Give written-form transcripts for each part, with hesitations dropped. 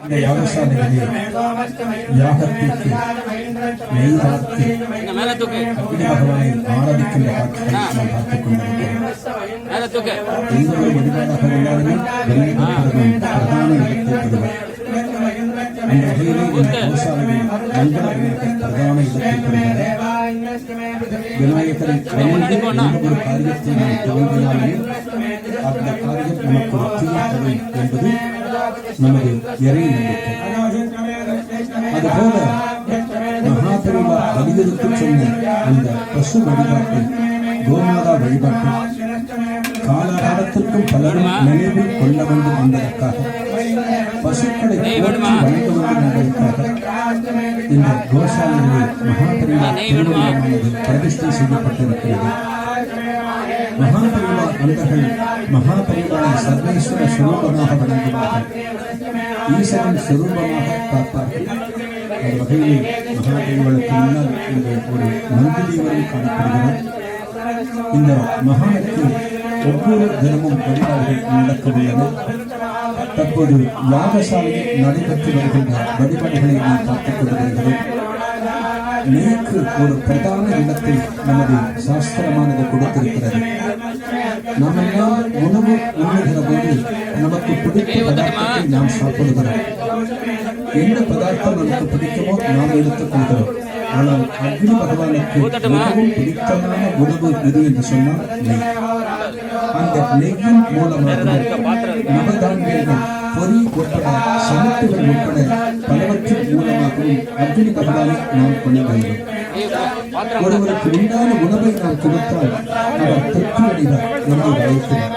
இந்த யாகசாலைகளில் யாகத்திற்கு நெய்யாற்றி அக்னி பகவானை ஆராதிக்கின்ற காட்சிகளை நாம் பார்த்துக் கொண்டிருக்கிறோம். எங்களுடைய வழிபாடாக எல்லாருமே பிரதான இடத்தை பெறுவார். அந்த வகையிலே இந்த கோசாலையில் மங்கள விநாயகர் பிரதான இடத்தை பெறுகிறார். விநாயகரை ஒரு காரியத்தை நாம் துவங்கினாலே அந்த காரியம் நமக்கு வெற்றியை தரும் என்பது நமது இறை நம்பிக்கை. அதுபோல மகாபெரிவா வலியுறுத்தி சொன்ன அந்த பசு வழிபாட்டை, கோமாதா வழிபாட்டை காலகாலத்திற்கும் பலரும் நினைவில் கொள்ள வேண்டும் என்பதற்காக, பசுக்களை போற்றி வணங்க வேண்டும் என்பதற்காக இந்த கோசாலையிலே மகாபெரிவா திருமணமானது பிரதிஷ்டை செய்யப்பட்டிருக்கிறது. மகாபெரிவா அன்பர்கள் மகாபெரிவாவை சர்வேஸ்வர சுரூபமாக வணங்குவார்கள், ஈஸ்வரன் சுரூபமாக பார்ப்பார்கள். அந்த வகையிலே மகாபெரிவாளுக்கு முன்னால் இங்கே ஒரு நந்திதேவரும் காணப்படுகிறார். இந்த மகானுக்கு ஒவ்வொரு தினமும் வழிபாடுகள் நடக்கவுள்ளன. தற்போது யாகசாலையில் நடைபெற்று வருகின்ற வழிபாடுகளை நாம் பார்த்துக் கொண்டு வருகிறோம். நெய்க்கு ஒரு பிரதான இடத்தை நமது சாஸ்திரமானது கொடுத்திருக்கிறது. நாம் எல்லாம் உணவு உண்ணுகிற போது நமக்கு பிடித்த பதார்த்தத்தை நாம் சாப்பிடுகிறோம். எந்த பதார்த்தம் நமக்கு பிடிக்குமோ நாம் எடுத்துக் கொள்கிறோம். ஆனால் அக்னி பகவானுக்கு மிகவும் பிடித்தமான உணவு எது என்று சொன்னால் நெய். அந்த நெய்யின் மூலமாக நவதானியங்கள், பொறி உட்பட, சமத்துகள் உட்பட பலவற்றின் மூலமாகவும் அக்னி பகவானை நாம் கொண்டாடுகிறோம். ஒருவருக்கு உண்டான உணவை நாம் கொடுத்தால் அவர் திருப்தி அடைவார் என்று அழைக்கிறார்.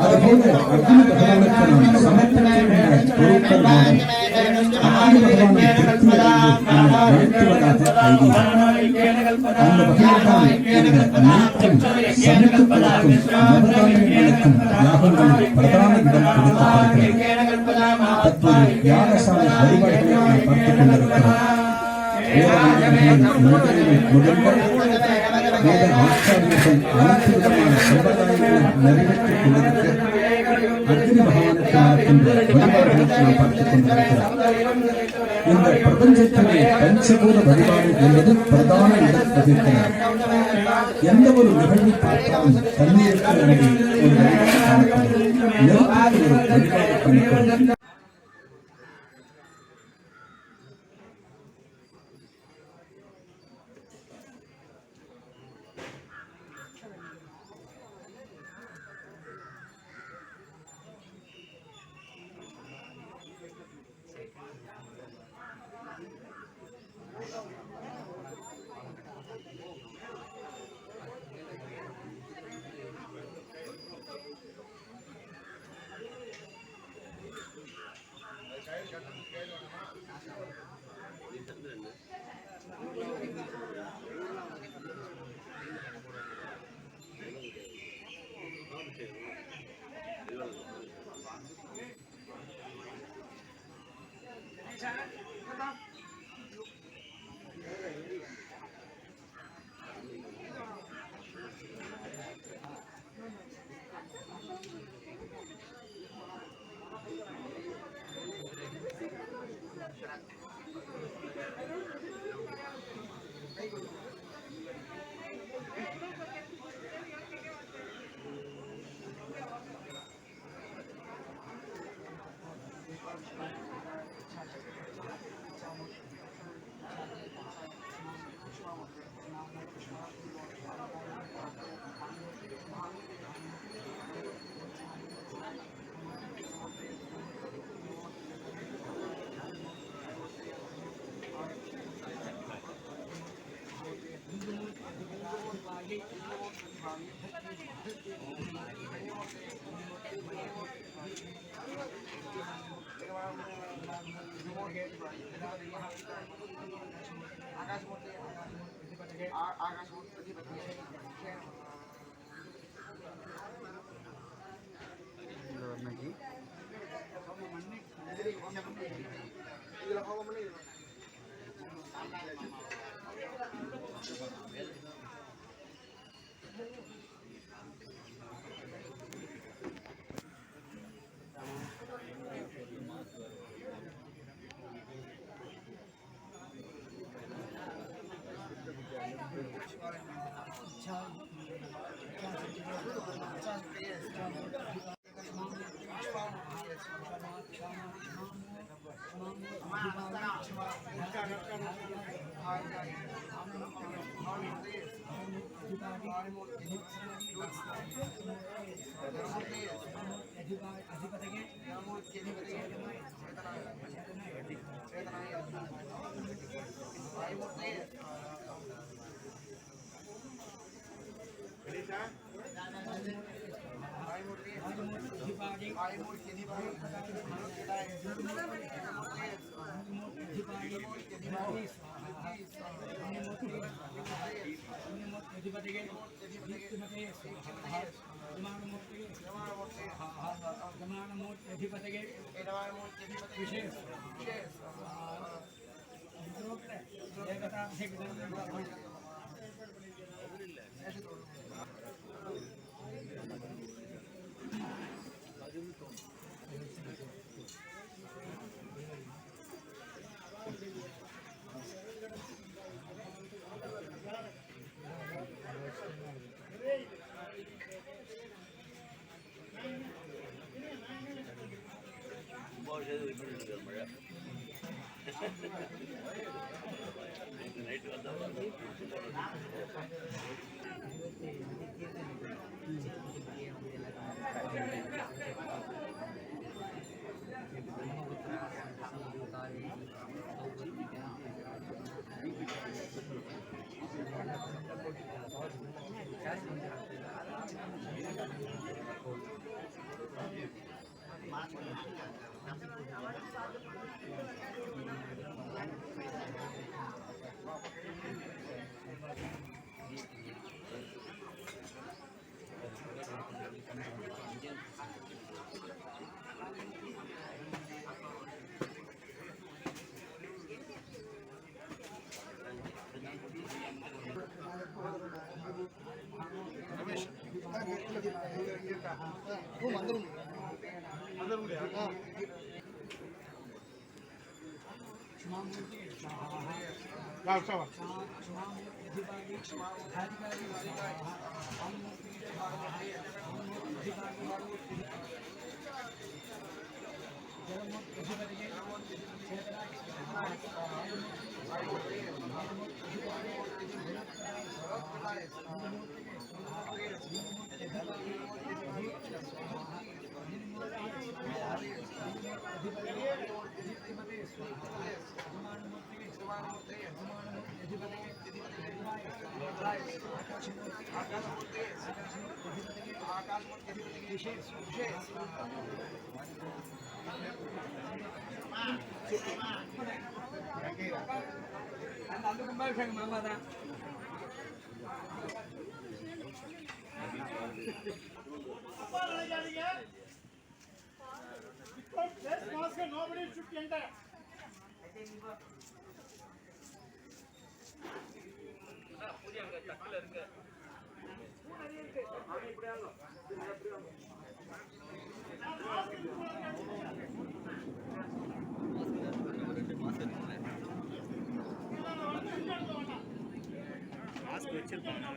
அதுபோல அக்னி பகவானுக்கு நாம் சமர்ப்பிக்கின்ற பொருட்கள் மூலம் அக்னி பகவானை திருப்தி அடைந்து நாம் வாழ்த்துவதாக ஐதீகம். அந்த வகையில்தான் இந்த நெய்க்கும் சமத்துக்களுக்கும் நவதானியங்களுக்கும் யாகங்களில் பிரதான இடம் கொடுக்கப்படுகிறது. தற்போது யாகசாலை வழிபாடுகளை நாம் பார்த்துக் கொண்டிருக்கிறோம். வேத ஆச்சாரியர்கள் அனைத்து விதமான சம்பிரதாயங்களை நிறைவேற்றிக் கொண்டிருக்க அக்னி பகவானுக்கு நடக்கின்ற வழிபாடுகளை நாம் பார்த்துக் கொண்டிருக்கிறோம். இந்த பிரபஞ்சத்திலே பஞ்சபூத வழிபாடு என்பது பிரதான இடம் வகிக்கிறது. எந்த ஒரு நிகழ்வை பார்த்தாலும் தண்ணீருக்கு அங்கே ஒரு வழிபாடு காணப்படும், நெருப்புக்கு ஒரு வழிபாடு காணப்படும். Nobody should enter. மாஸ்க் வச்சிருப்பாங்க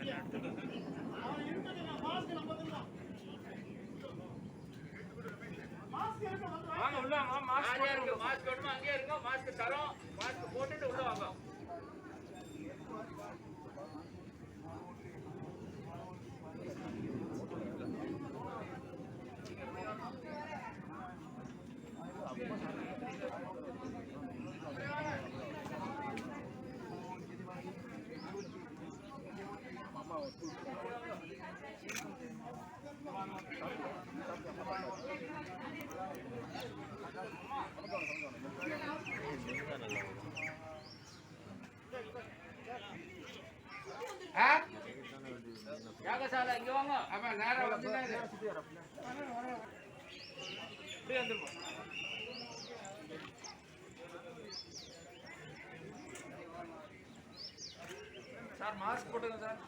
வாங்க உள்ள வாங்க மாஸ்க் இருக்கு மாஸ்க் வேணுமா அங்கேயே இருங்க மாஸ்க் தரோம் மாஸ்க் போட்டுட்டு உள்ள வாங்க யாகசாலை இங்க வாங்க ஆமா நேரா வந்துடாது இப்படி வந்துருமா சார் மாஸ்க் போட்டுங்க சார்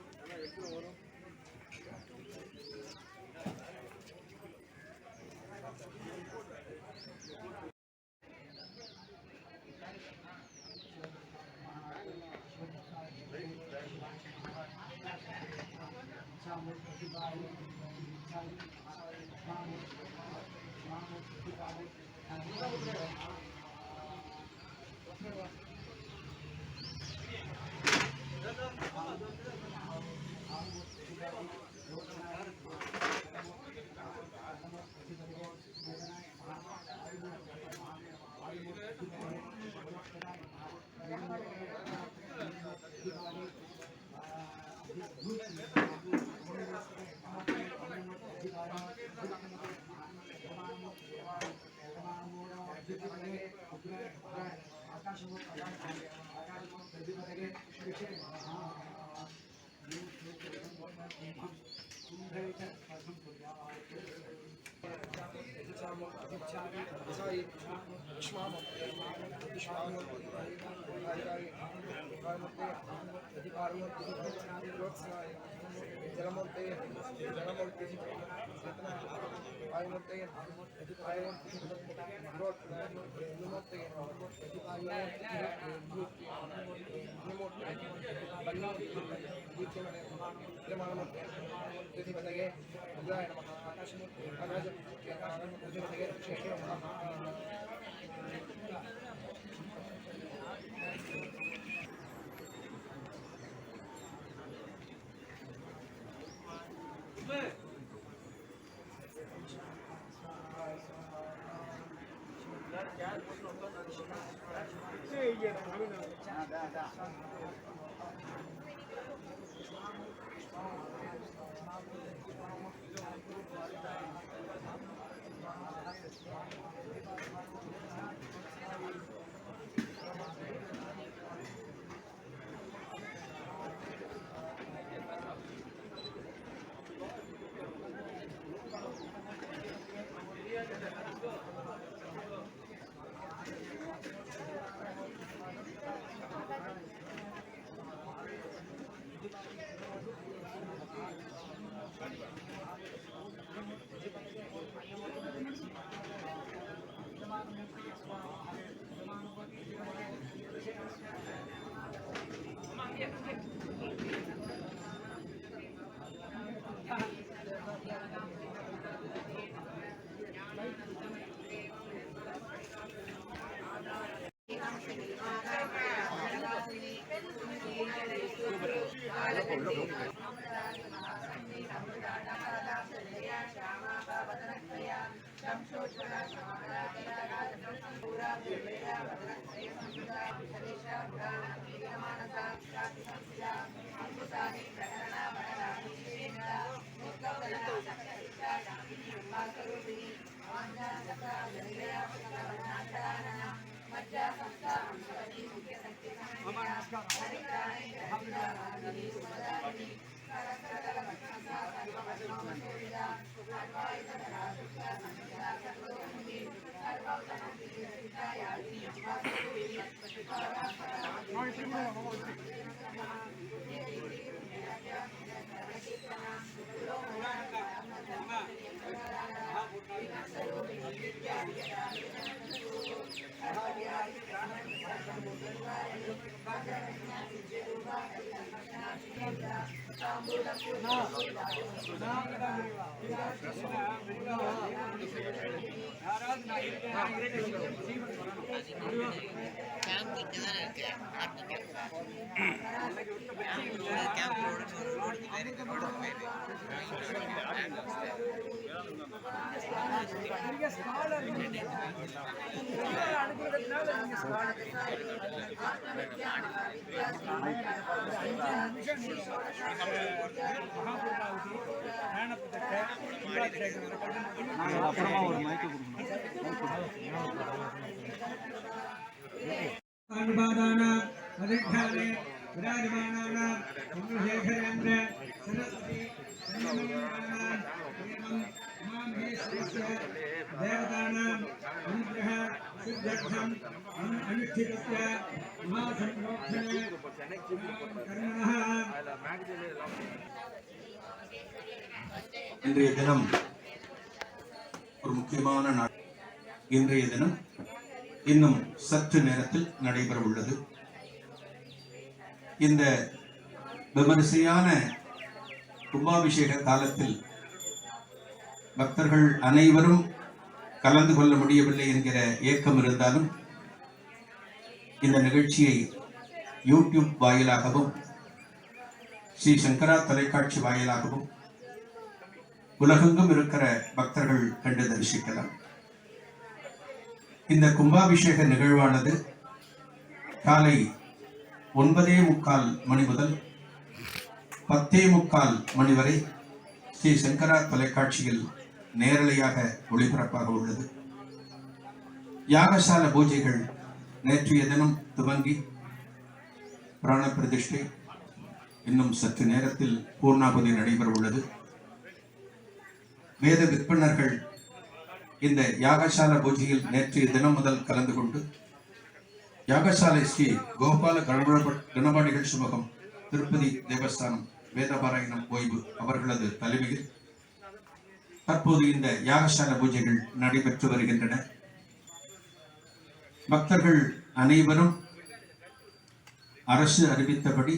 अधिष्ठाने विराजमानानां चन्द्रशेखरेन्द्र सरस्वती संयमनानां एवं महामहेश्वरस्य देवतानां अनुग्रह सिद्ध्यर्थम् अनुष्ठितस्य महासंप्रोक्षणे कर्मणः இன்றைய தினம் ஒரு முக்கியமான நாள். இன்றைய தினம் இன்னும் சற்று நேரத்தில் நடைபெற உள்ளது. இந்த விமரிசையான கும்பாபிஷேக காலத்தில் பக்தர்கள் அனைவரும் கலந்து கொள்ள முடியவில்லை என்கிற ஏக்கம் இருந்தாலும் இந்த நிகழ்ச்சியை யூடியூப் வாயிலாகவும் ஸ்ரீ சங்கரா தொலைக்காட்சி வாயிலாகவும் உலகெங்கும் இருக்கிற பக்தர்கள் கண்டு தரிசிக்கலாம். இந்த கும்பாபிஷேக நிகழ்வானது காலை 9:45 மணி முதல் 10:45 மணி வரை ஸ்ரீ சங்கரா தொலைக்காட்சியில் நேரலையாக ஒளிபரப்பாக உள்ளது. யாகசால பூஜைகள் நேற்றைய தினம் துவங்கி பிராண பிரதிஷ்டை இன்னும் சற்று நேரத்தில் பூர்ணாபதி நடைபெற உள்ளது. வேத விற்பனர்கள் இந்த யாகசால பூஜையில் நேற்றைய தினம் முதல் கலந்து கொண்டு யாகசாலை ஸ்ரீ கோபால கணபாடிகள் சுமகம் திருப்பதி தேவஸ்தானம் வேதபாராயணம் ஓய்வு அவர்களது தலைமையில் தற்போது இந்த யாகசால பூஜைகள் நடைபெற்று வருகின்றன. பக்தர்கள் அனைவரும் அரசு அறிவித்தபடி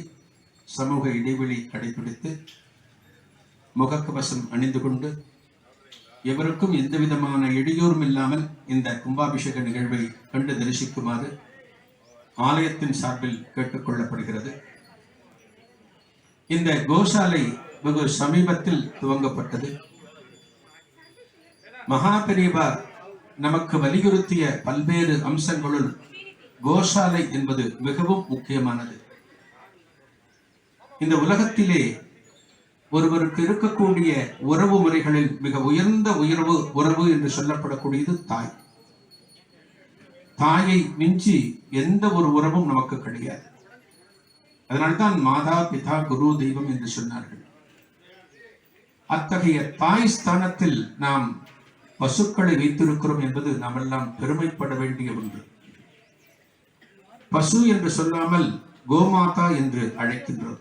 சமூக இடைவெளி கடைபிடித்து முகக்கவசம் அணிந்து கொண்டு எவருக்கும் எந்தவிதமான இடையூறும் இல்லாமல் இந்த கும்பாபிஷேக நிகழ்வை கண்டு தரிசிக்குமாறு ஆலயத்தின் சார்பில் கேட்டுக்கொள்ளப்படுகிறது. இந்த கோசாலை வெகு சமீபத்தில் துவங்கப்பட்டது. மகாபெரிவா நமக்கு வலியுறுத்திய பல்வேறு அம்சங்களுள் கோசாலை என்பது மிகவும் முக்கியமானது. இந்த உலகத்திலே ஒருவருக்கு இருக்கக்கூடிய உறவு முறைகளில் மிக உயர்ந்த உறவு என்று சொல்லப்படக்கூடியது தாய். தாயை மிஞ்சி எந்த ஒரு உறவும் நமக்கு கிடையாது. அதனால்தான் மாதா பிதா குரு தெய்வம் என்று சொன்னார்கள். அத்தகைய தாய் ஸ்தானத்தில் நாம் பசுக்களை வைத்திருக்கிறோம் என்பது நாம் எல்லாம் பெருமைப்பட வேண்டிய ஒன்று. பசு என்று சொல்லாமல் கோமாதா என்று அழைக்கின்றோம்.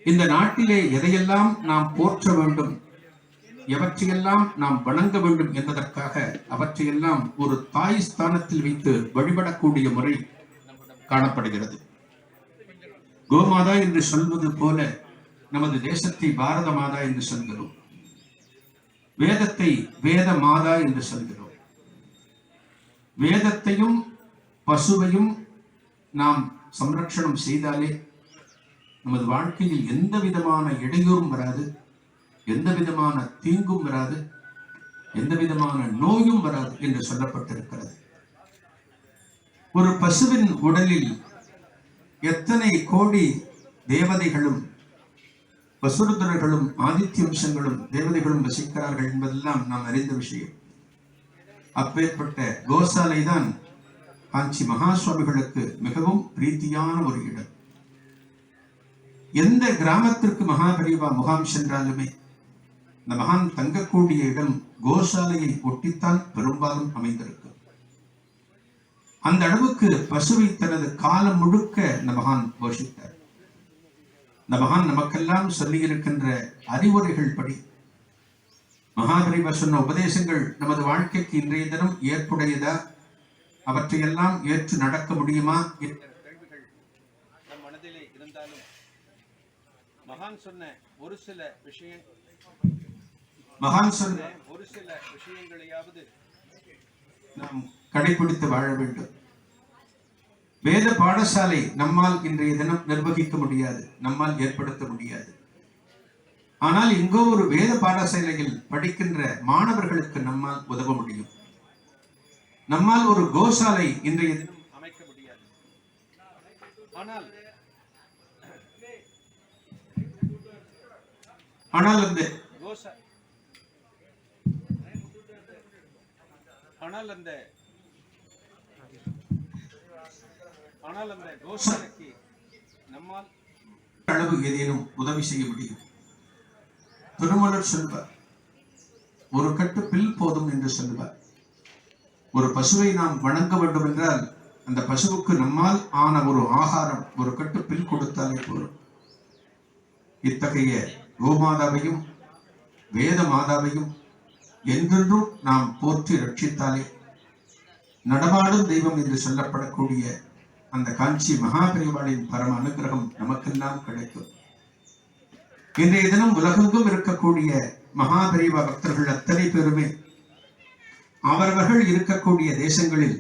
இந்த நாட்டிலே எதையெல்லாம் நாம் போற்ற வேண்டும், எவற்றையெல்லாம் நாம் வணங்க வேண்டும் என்பதற்காக அவற்றையெல்லாம் ஒரு தாய் ஸ்தானத்தில் வைத்து வழிபடக்கூடிய முறை காணப்படுகிறது. கோமாதா என்று சொல்வது போல நமது தேசத்தை பாரத மாதா என்று சொல்கிறோம். வேதத்தை வேத மாதா என்று சொல்கிறோம். வேதத்தையும் பசுவையும் நாம் சம்ரட்சணம் செய்தாலே நமது வாழ்க்கையில் எந்த விதமான இடையூறும் வராது, எந்த விதமான தீங்கும் வராது, எந்த விதமான நோயும் வராது என்று சொல்லப்பட்டிருக்கிறது. ஒரு பசுவின் உடலில் எத்தனை கோடி தேவதைகளும் வசுருதர்களும் ஆதித்ய வம்சங்களும் தேவதைகளும் வசிக்கிறார்கள் என்பதெல்லாம் நாம் அறிந்த விஷயம். அப்பேற்பட்ட கோசாலை தான் காஞ்சி மகா சுவாமிகளுக்கு மிகவும் பிரீத்தியான ஒரு இடம். எந்த கிராமத்திற்கு மகாபெரிவா முகாம் சென்றாலுமே இந்த மகான் தங்கக்கூடிய இடம் கோசாலையை ஒட்டித்தான் பெரும்பாலும் அமைந்திருக்கும். அந்த அளவுக்கு பசுவை தனது காலம் முழுக்க இந்த மகான் போஷித்தார். இந்த மகான் நமக்கெல்லாம் சொல்லி இருக்கின்ற அறிவுரைகள் படி மகாபெரிவா சொன்ன உபதேசங்கள் நமது வாழ்க்கைக்கு இன்றைய தினம் ஏற்புடையதா, அவற்றையெல்லாம் ஏற்று நடக்க முடியுமா என்ற கேள்விகள் நம் மனதிலே இருந்தாலும் மகான் சொன்ன ஒரு சில விஷயங்களையாவது நாம் கடைபிடித்து வாழ வேண்டும். வேத பாடசாலை நம்மால் இன்றைய தினம் நிர்வகிக்க முடியாது, நம்மால் ஏற்படுத்த முடியாது. ஆனால் எங்கோ ஒரு வேத பாடசாலையில் படிக்கின்ற மாணவர்களுக்கு நம்மால் உதவ முடியும். நம்மால் ஒரு கோசாலை இன்றைய தினம் அமைக்க முடியாது. ஆனால் அந்த கோசாலைக்கு நம்மால் அளவு ஏதேனும் உதவி செய்ய முடியும். திருமலர் சொல்வார், ஒரு கட்டு பில் போதும் என்று சொல்வார். ஒரு பசுவை நாம் வணங்க வேண்டும் என்றால் அந்த பசுவுக்கு நம்மால் ஆன ஒரு ஆகாரம், ஒரு கட்டு பில் கொடுத்தாலே போதும். இத்தகைய கோமாதாவையும் வேத மாதாவையும் என்றென்றும் நாம் போற்றி ரட்சித்தாலே நடமாடும் தெய்வம் என்று சொல்லப்படக்கூடிய அந்த காஞ்சி மகாபெரிவாளின் பரம அனுகிரகம் நமக்கெல்லாம் கிடைக்கும். இன்றைய தினம் உலகெங்கும் இருக்கக்கூடிய மகாபெரிவா பக்தர்கள் அத்தனை பேருமே அவரவர்கள் இருக்கக்கூடிய தேசங்களில்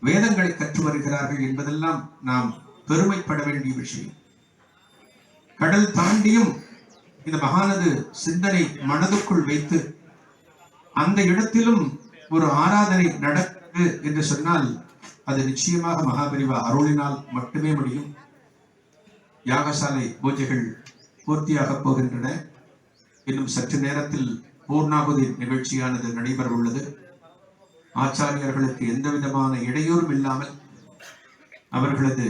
வேதங்களை கற்று வருகிறார்கள் என்பதெல்லாம் நாம் பெருமைப்பட வேண்டிய விஷயம். கடல் தாண்டியும் இந்த மகானது சிந்தனை மனதுக்குள் வைத்து அந்த இடத்திலும் ஒரு ஆராதனை நடக்குது என்று சொன்னால் அது நிச்சயமாக மகாபெரிவா அருளினால் மட்டுமே முடியும். யாகசாலை பூஜைகள் பூர்த்தியாக போகின்றன. இன்னும் சற்று நேரத்தில் பூர்ணாகுதி நிகழ்ச்சியானது நடைபெற உள்ளது. ஆச்சாரியர்களுக்கு எந்த விதமான இடையூறும் இல்லாமல் அவர்களது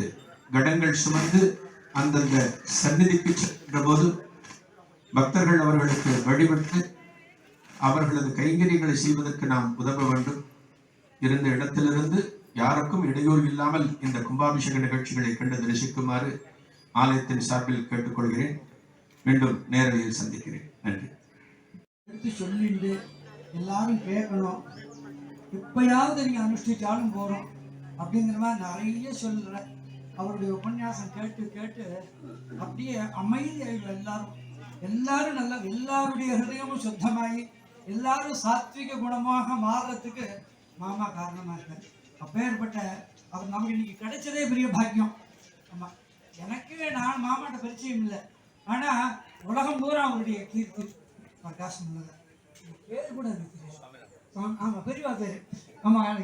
கடங்கள் சுமந்து அந்தந்த சந்நிதிக்கு சென்ற போது பக்தர்கள் அவர்களுக்கு வழிபட்டு அவர்களது கைங்கரியங்களை செய்வதற்கு நாம் உதவ வேண்டும். இருந்த இடத்திலிருந்து யாருக்கும் இடையூறு இல்லாமல் இந்த கும்பாபிஷேக நிகழ்ச்சிகளை கண்டு தரிசிக்குமாறு ஆலயத்தின் சார்பில் கேட்டுக்கொள்கிறேன். மீண்டும் நேரடியில் சந்திக்கிறேன். நன்றி. எடுத்து சொல்லிட்டு எல்லாரும் கேட்கணும். எப்பயாவது நீங்கள் அனுஷ்டிச்சாலும் போகிறோம் அப்படிங்கிற மாதிரி நிறைய சொல்கிறேன். அவருடைய உபன்யாசம் கேட்டு கேட்டு அப்படியே அமைதியாயிடும். எல்லாரும் நல்லா, எல்லாருடைய ஹிருதயமும் சுத்தமாகி எல்லாரும் சாத்விக குணமாக மாறுறதுக்கு மாமா காரணமாக இருக்கார். அப்பேற்பட்ட அவர் நமக்கு இன்னைக்கு கிடைச்சதே பெரிய பாக்கியம். ஆமாம், எனக்கு நான் மாமாட்ட பரிச்சயம் இல்லை, ஆனால் உலகம் பூரா அவருடைய கீர்த்தி பிரகாசம் உள்ளது. பேர் கூட இருக்கு. ஆமாம், பெரியவா பேர். ஆமாம்,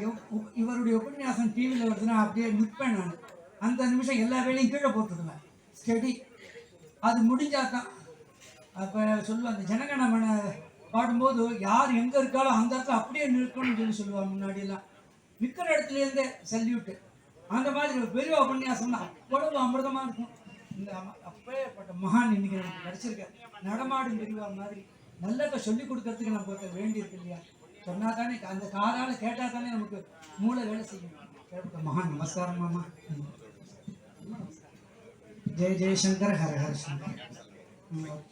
இவருடைய உபன்யாசம் டிவியில் வருதுன்னா அப்படியே நிற்பேன் நான். அந்த நிமிஷம் எல்லா வேலையும் கீழே போட்டுடுவேன். ஸ்டடி அது முடிஞ்சாதான். அப்போ சொல்லுவேன், அந்த ஜனகணமன பாடும்போது யார் எங்கே இருக்காலோ அந்த இடத்துல அப்படியே நிற்கணும்னு சொல்லுவாங்க. முன்னாடியெல்லாம் நிற்கிற இடத்துலேருந்தே சல்யூட்டு. அந்த மாதிரி ஒரு பெரிய உபன்யாசம்னா அவ்வளவு அமிர்தமாக இருக்கும். இந்த அப்பேற்பட்ட மகான் இன்னைக்கு நமக்கு கிடச்சிருக்க. நடமாடும் பெரியவா மாதிரி நல்லதை சொல்லி கொடுக்கறதுக்கு நமக்கு வேண்டியிருக்கு இல்லையா? சொன்னா தானே, அந்த காதால் கேட்டால் தானே நமக்கு மூளை வேலை செய்யும். மகான் நமஸ்காரம் மாமா. ஜெய ஜெயசங்கர், ஹர ஹர சங்கர்.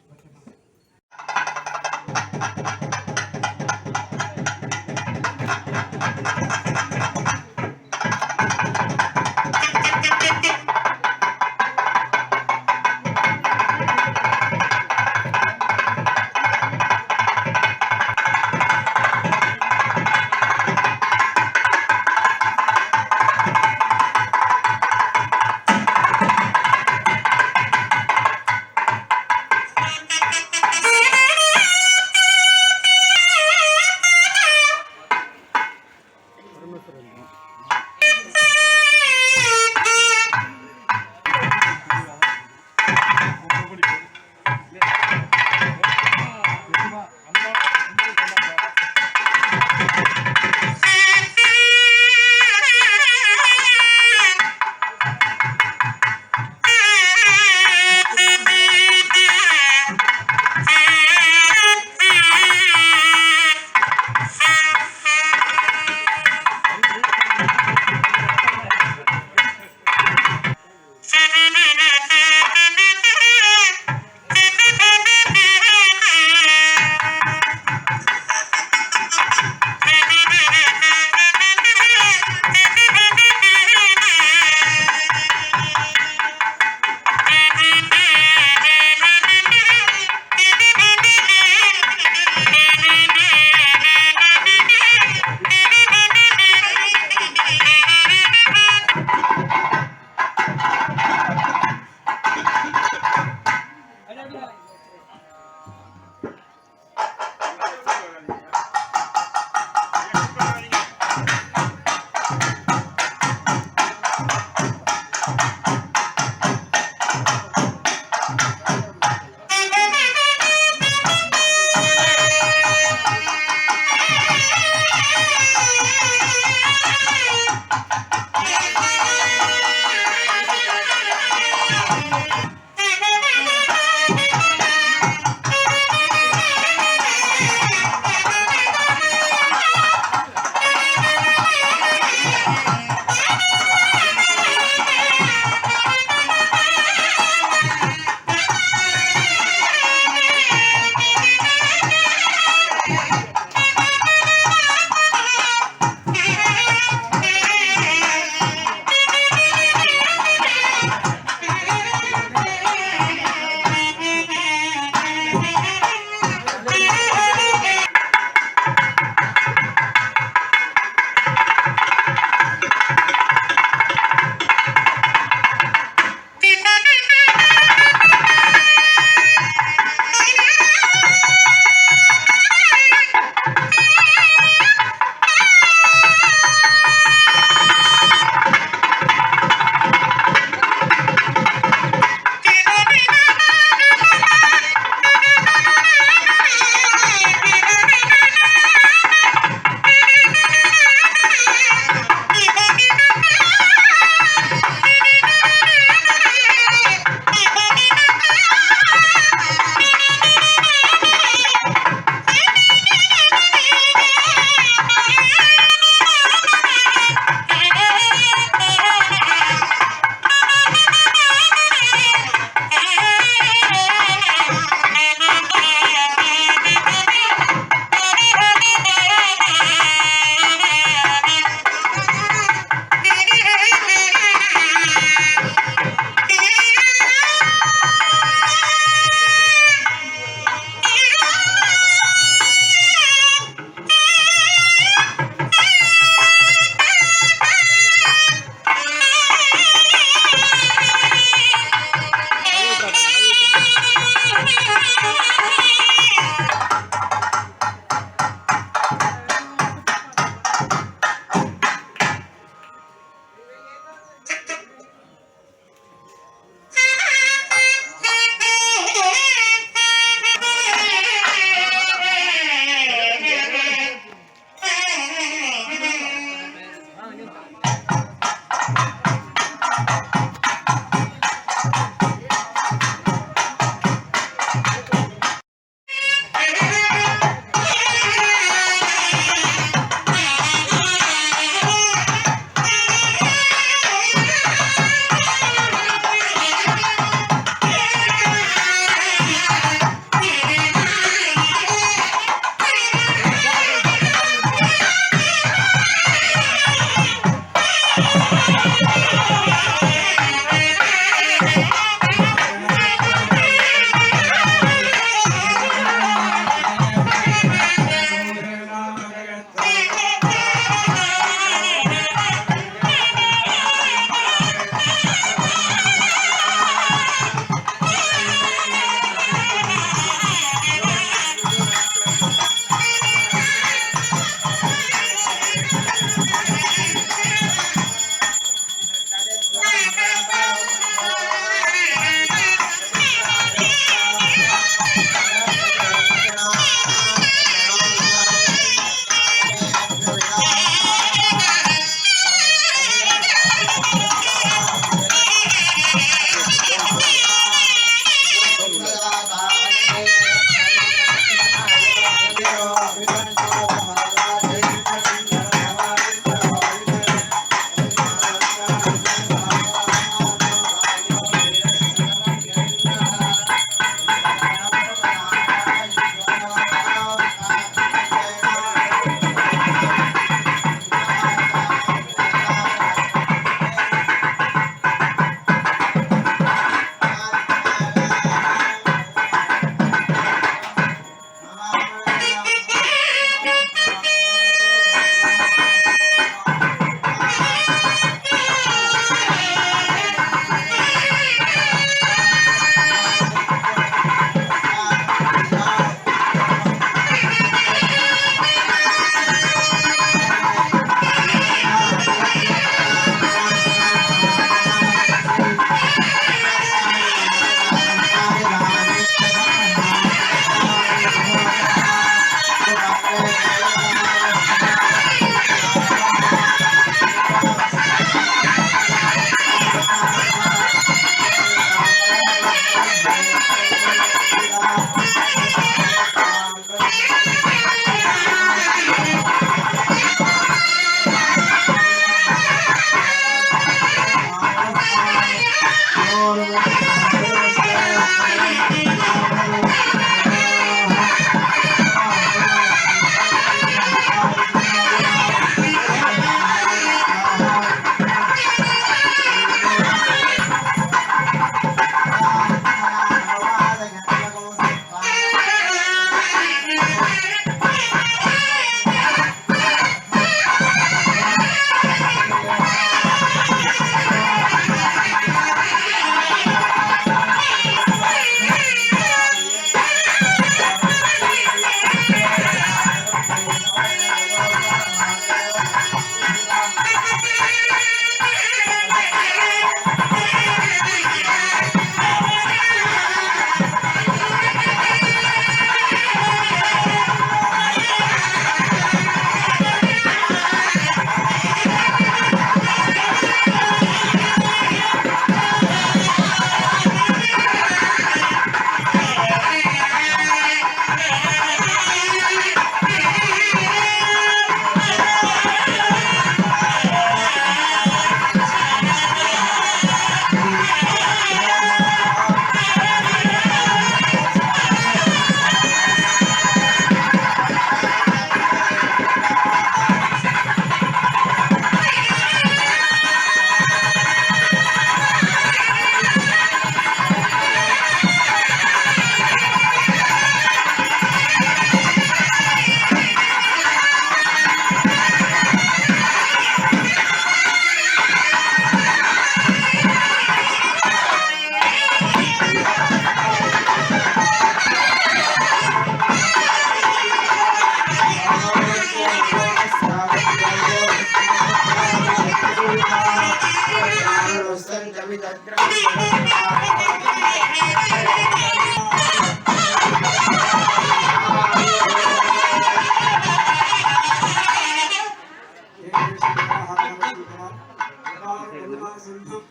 சிந்தம்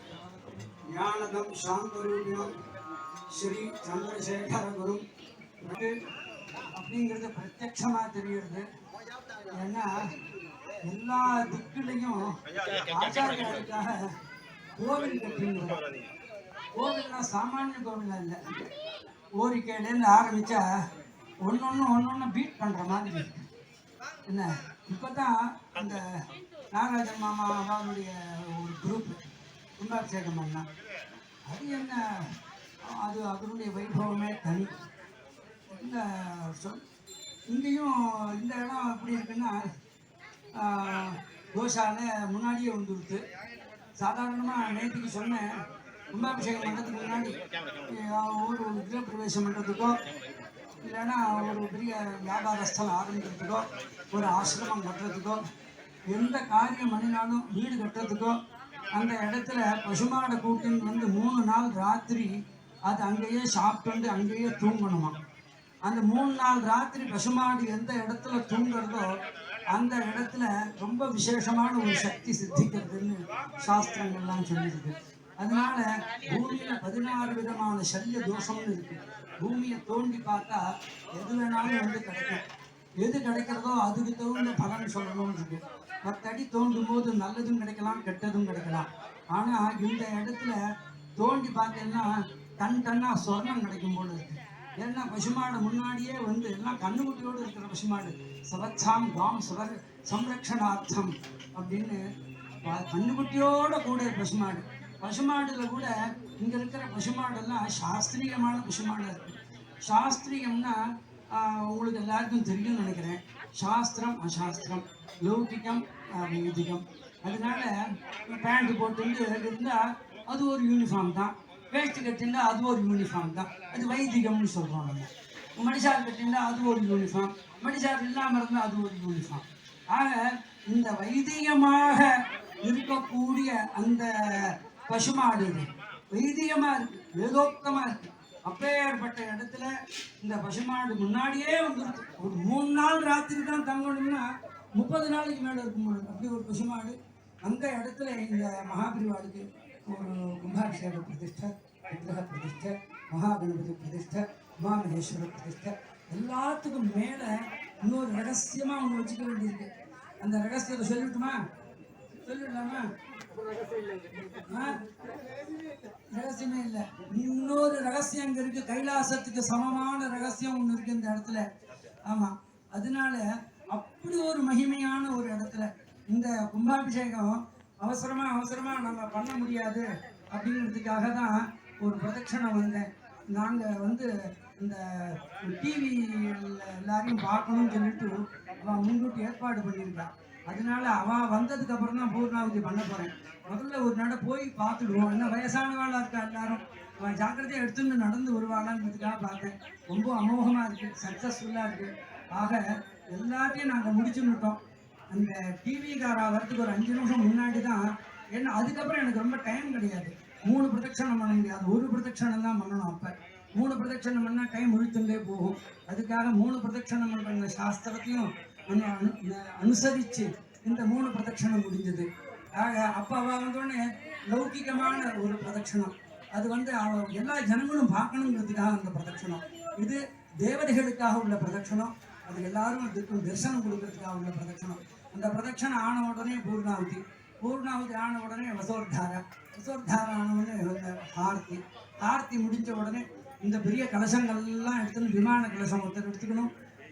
ஞானதம் சாந்தரூபியம் ஸ்ரீ சந்திரசேகர குரு அப்படிங்கிறது பிரத்யட்சமா தெரியுது. ஏன்னா எல்லா திக்குலையும் ஆச்சாரியாருக்காக கோவில் கட்டிங்கிறோம். கோவில்னா சாமானிய கோவில் இல்லை. கோரிக்கையிலேருந்து ஆரம்பிச்சா ஒன்னொன்னு பீட் பண்ற மாதிரி இருக்கு. என்ன இப்பதான் அந்த நாகராஜன் மாமா அவருடைய ஒரு குரூப் கும்பாபிஷேகம் பண்ணா. அது என்ன அது அதனுடைய வைபவமே தனி. இந்த இங்கேயும் இந்த இடம் எப்படி இருக்குன்னா கோஷால முன்னாடியே வந்துடுது. சாதாரணமாக நேற்றுக்கு சொன்னேன், கும்பாபிஷேகம் பண்ணுறதுக்கு முன்னாடி ஒரு கிரகப்பிரவேசம் பண்ணுறதுக்கோ இல்லைன்னா ஒரு பெரிய வியாபார ஸ்தலம் ஆரம்பிக்கிறதுக்கோ ஒரு ஆசிரமம் கட்டுறதுக்கோ எந்த காரியம் பண்ணினாலும் வீடு கட்டுறதுக்கோ அந்த இடத்துல பசுமாடை கூட்டின்னு வந்து 3 நாள் ராத்திரி அது அங்கேயே சாப்பிட்டு அங்கேயே தூங்கணுமா. அந்த 3 நாள் ராத்திரி பசுமாடு எந்த இடத்துல தூங்குறதோ அந்த இடத்துல ரொம்ப விசேஷமான ஒரு சக்தி சித்திக்கிறதுன்னு சாஸ்திரங்கள்லாம் சொல்லியிருக்கு. அதனால பூமியில 16 விதமான சல்ய தோஷம்னு இருக்கு. பூமியை தோண்டி பார்த்தா எது வேணாலும் வந்து கிடைக்கும். எது கிடைக்கிறதோ அதுக்கு தகுந்த பலன் சொல்லணும்னு இருக்கு. 10 அடி தோண்டும் போது நல்லதும் கிடைக்கலாம், கெட்டதும் கிடைக்கலாம். ஆனா இந்த இடத்துல தோண்டி பார்த்தேன்னா டன்னா சொர்ணம் கிடைக்கும் போல இருக்கு. ஏன்னா பசுமாடு முன்னாடியே வந்து எல்லாம் கண்ணுக்குட்டியோடு இருக்கிற பசுமாடு சவச்சாம் காம் சுவர் சம்ரக்ஷணார்த்தம் அப்படின்னு கண்ணுக்குட்டியோட கூட பசுமாடு. பசுமாடுல கூட இங்க இருக்கிற பசுமாடெல்லாம் சாஸ்திரியமான பசுமாடு இருக்கு. சாஸ்திரியம்னா உங்களுக்கு எல்லாருக்கும் தெரியும்னு நினைக்கிறேன். சாஸ்திரம் அசாஸ்திரம், லௌகிகம் வைதிகம். அதனால பேண்ட் போட்டு இருந்தா அது ஒரு யூனிஃபார்ம் தான். வேஷ்டி கட்டினா அது ஒரு யூனிஃபார்ம் தான். அது வைதிகம்னு சொல்றோம். நம்ம மடிசார் கட்டினா அது ஒரு யூனிஃபார்ம், மடிசார் இல்லாமல் இருந்தால் அது ஒரு யூனிஃபார்ம். ஆக இந்த வைதிகமாக இருக்கக்கூடிய அந்த பசுமாடு வைதிகமா இருக்கு, வேதோக்தமா இருக்கு. அப்பேற்பட்ட இடத்துல இந்த பசுமாடு முன்னாடியே வந்துருக்கு. ஒரு 3 நாள் ராத்திரி தான் தங்கணும்னா 30 நாளைக்கு மேல இருக்கும். அப்படி ஒரு பசுமாடு அந்த இடத்துல இந்த மகாபிரிவாளுக்கு ஒரு கும்பாபிஷேக பிரதிஷ்டை, விக்கிரக பிரதிஷ்டை, மகாகணபதி பிரதிஷ்டை, உமாமகேஸ்வர பிரதிஷ்டை, எல்லாத்துக்கும் மேல இன்னொரு ரகசியமா ஒன்று வச்சுக்க வேண்டியிருக்கு. அந்த ரகசியத்தை சொல்லிவிட்டுமா? சொல்லிடலாமா? ரகசியமே இல்லை. இன்னொரு ரகசியம் அங்க இருக்கு. கைலாசத்துக்கு சமமான ரகசியம் ஒண்ணு இருக்கு இந்த இடத்துல. ஆமா, அதனால அப்படி ஒரு மகிமையான ஒரு இடத்துல இந்த கும்பாபிஷேகம் அவசரமா நம்ம பண்ண முடியாது அப்படிங்கிறதுக்காக தான் ஒரு பிரதட்சணம் வந்தேன். நாங்க வந்து இந்த டிவி எல்லாரையும் பார்க்கணும்னு சொல்லிட்டு அவன் முன்கூட்டி ஏற்பாடு பண்ணியிருக்கான். அதனால அவன் வந்ததுக்கு அப்புறம் தான் பூர்ணாவதி பண்ண போறேன். முதல்ல ஒரு நட போய் பார்த்துடுவோம். என்ன வயசானவாளா இருக்கா எல்லாரும், அவன் ஜாக்கிரதையா எடுத்துன்னு நடந்து வருவாளான்றதுக்காக பார்த்தேன். ரொம்ப அமோகமா இருக்கு, சக்சஸ்ஃபுல்லா இருக்கு. ஆக எல்லாத்தையும் நாங்கள் முடிச்சுட்டோம். அந்த டிவிக்காரா வரத்துக்கு ஒரு 5 நிமிஷம் முன்னாடி தான். ஏன்னா அதுக்கப்புறம் எனக்கு ரொம்ப டைம் கிடையாது. 3 பிரதட்சணம் பண்ண முடியாது, 1 பிரதட்சணம் தான் பண்ணணும். அப்போ 3 பிரதட்சணம் பண்ணால் டைம் இழுத்துட்டே போகும். அதுக்காக 3 பிரதட்சணம் பண்ணுற சாஸ்திரத்தையும் அனுசரித்து இந்த 3 பிரதட்சணம் முடிஞ்சது. ஆக அப்போ அவள் வந்தோடனே லௌகிகமான ஒரு பிரதட்சணம். அது வந்து எல்லா ஜனங்களும் பார்க்கணுங்கிறதுக்காக அந்த பிரதட்சணம். இது தேவதைகளுக்காக உள்ள பிரதட்சணம். அது எல்லாரும் தரிசனம் கொடுக்கறதுக்காக உள்ள பிரதட்சணம். அந்த பிரதட்சணம் ஆன உடனே பூர்ணாவதி ஆன உடனே வசோர்தாரா ஆன உடனே ஆர்த்தி முடிஞ்ச உடனே இந்த பெரிய கலசங்கள்லாம் எடுத்துன்னு விமான கலசம் ஒருத்தர் எடுத்துக்கணும்,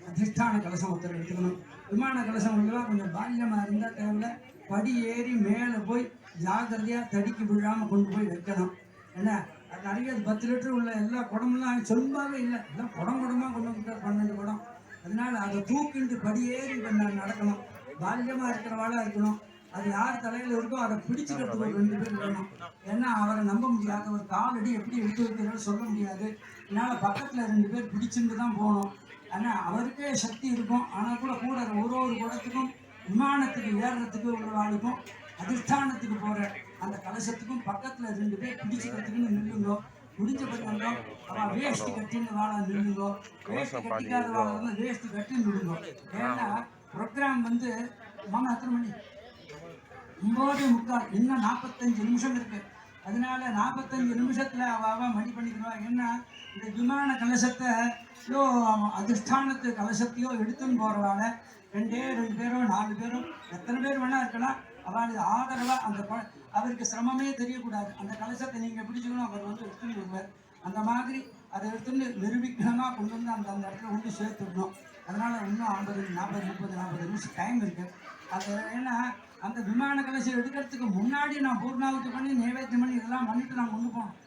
அதிஷ்டான கலசம் ஒருத்தர் எடுத்துக்கணும். விமான கலசம் எல்லாம் கொஞ்சம் பால்யமாக இருந்தால் தேவையில்ல, படி ஏறி மேலே போய் ஜாக்கிரதையாக தடிக்கு விழாமல் கொண்டு போய் வைக்கணும். ஏன்னா அது நிறைய 10 லிட்டர் உள்ள எல்லா குடம்லாம் சொல்லாவே இல்லை, எல்லாம் குடமாக கொண்டு வந்து 12 குடம். அதனால அதை தூக்கிட்டு படியேறி நடக்கணும். பால்யமாக இருக்கிறவாளாக இருக்கணும். அது யார் தலையில் இருக்கோ அதை பிடிச்சுக்கிறதுக்கு ஒரு 2 பேர் வேணும். ஏன்னா அவரை நம்ப முடியாது. ஒரு காலடி எப்படி எடுத்து வைக்கிறான்னு சொல்ல முடியாது. அதனால பக்கத்தில் 2 பேர் பிடிச்சிட்டு தான் போகணும். ஆனால் அவருக்கே சக்தி இருக்கும். ஆனால் கூட ஒரு குடத்துக்கும் விமானத்துக்கு ஏறுறதுக்கு உள்ளவாளுக்கும் அதிஷ்டானத்துக்கு போகிற அந்த கலசத்துக்கும் பக்கத்தில் 2 பேர் பிடிச்சுக்கிறதுக்குன்னு நில்லுங்கோ. முடிஞ்ச பட்சம் அவள் வேஷ்டி கட்டின்னு வாழ நில்லுங்கோ. வேஷ்டி கட்டிக்காத வாழ வேஷ்டி கட்டின்னு நில்லுங்கோ. ஏன்னா ப்ரோக்ராம் வந்து மாமா எத்தனை மணி 9:45 இன்னும் 45 நிமிஷம் இருக்கு. அதனால 45 நிமிஷத்துல அவ மணி பண்ணிக்கிறவா. ஏன்னா இந்த விமான கலசத்தை அதிஷ்டானத்து கலசத்தையோ எடுத்துன்னு போறவால 2 பேரோ 4 பேரோ எத்தனை பேர் வேணா இருக்கலாம். அவளுக்கு ஆதரவா அந்த அவருக்கு சிரமமே தெரியக்கூடாது. அந்த கலசத்தை நீங்க பிடிச்சுக்கணும், அவர் வந்து எடுத்துன்னு வருவார். அந்த மாதிரி அதை எடுத்துன்னு நிரூபிக்கணுமா கொண்டு வந்து அந்த இடத்துல கொண்டு சேர்த்துடணும். அதனால இன்னும் 50, 40, 30, 40 நிமிஷம் டைம் இருக்கு. அது ஏன்னா அந்த விமான கலசம் எடுக்கிறதுக்கு முன்னாடி நான் பூர்ணாவதி பண்ணி நைவேத்தியம் பண்ணி இதெல்லாம் பண்ணிட்டு நான் கொண்டு போனோம்.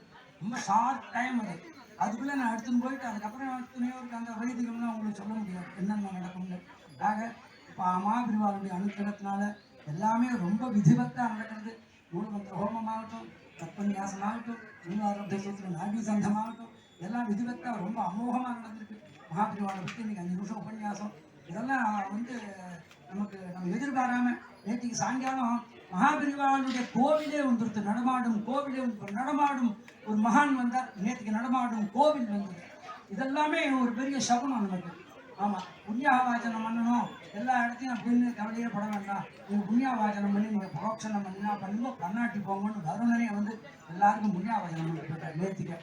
ரொம்ப ஷார்ட் டைம் அது. அதுக்குள்ளே நான் எடுத்துன்னு போயிட்டு அதுக்கப்புறம் துணையோருக்கு அந்த வைதிகம்லாம் அவங்களுக்கு சொல்ல முடியாது என்னென்ன நடக்கும்னு. ஆக இப்போ மகாபிரிவாளுடைய அனுகிரகத்தினால எல்லாமே ரொம்ப விதிவத்தாக நடக்கிறது. மூலமந்திர ஹோமமாகட்டும், தத்பன்யாசமாகட்டும், மூலாரப்த சூத்திரம் நாடி சந்தமாகட்டும், எல்லாம் விதிவத்தாக ரொம்ப அமோகமாக நடந்திருக்கு. மகாபிரிவாளை பற்றி இன்னைக்கு 5 நிமிஷம் உபன்யாசம் இதெல்லாம் வந்து நம்ம எதிர்பாராம நேற்றுக்கு சாயங்காலம் மகாபிரிவாளுடைய கோவிலே வந்துருது. நடமாடும் கோவிலே நடமாடும் ஒரு மகான் வந்தார். நேற்றுக்கு நடமாடும் கோவில் வந்தது. இதெல்லாமே ஒரு பெரிய சகுனம் நமக்கு. ஆமாம், புண்ணியாவாச்சனம் பண்ணணும் எல்லா இடத்தையும் அப்படின்னு கவலையே பட வேண்டாம். நீங்கள் புண்ணியாவாச்சனம் பண்ணி நீங்கள் புரோக்ஷனம் பண்ணினா பண்ணுங்க, கண்ணாட்டி போங்கன்னு வருணனே வந்து எல்லாருக்கும் புண்ணியாவாச்சனம் பண்ணி போயிட்டார் நேற்றுக்கு.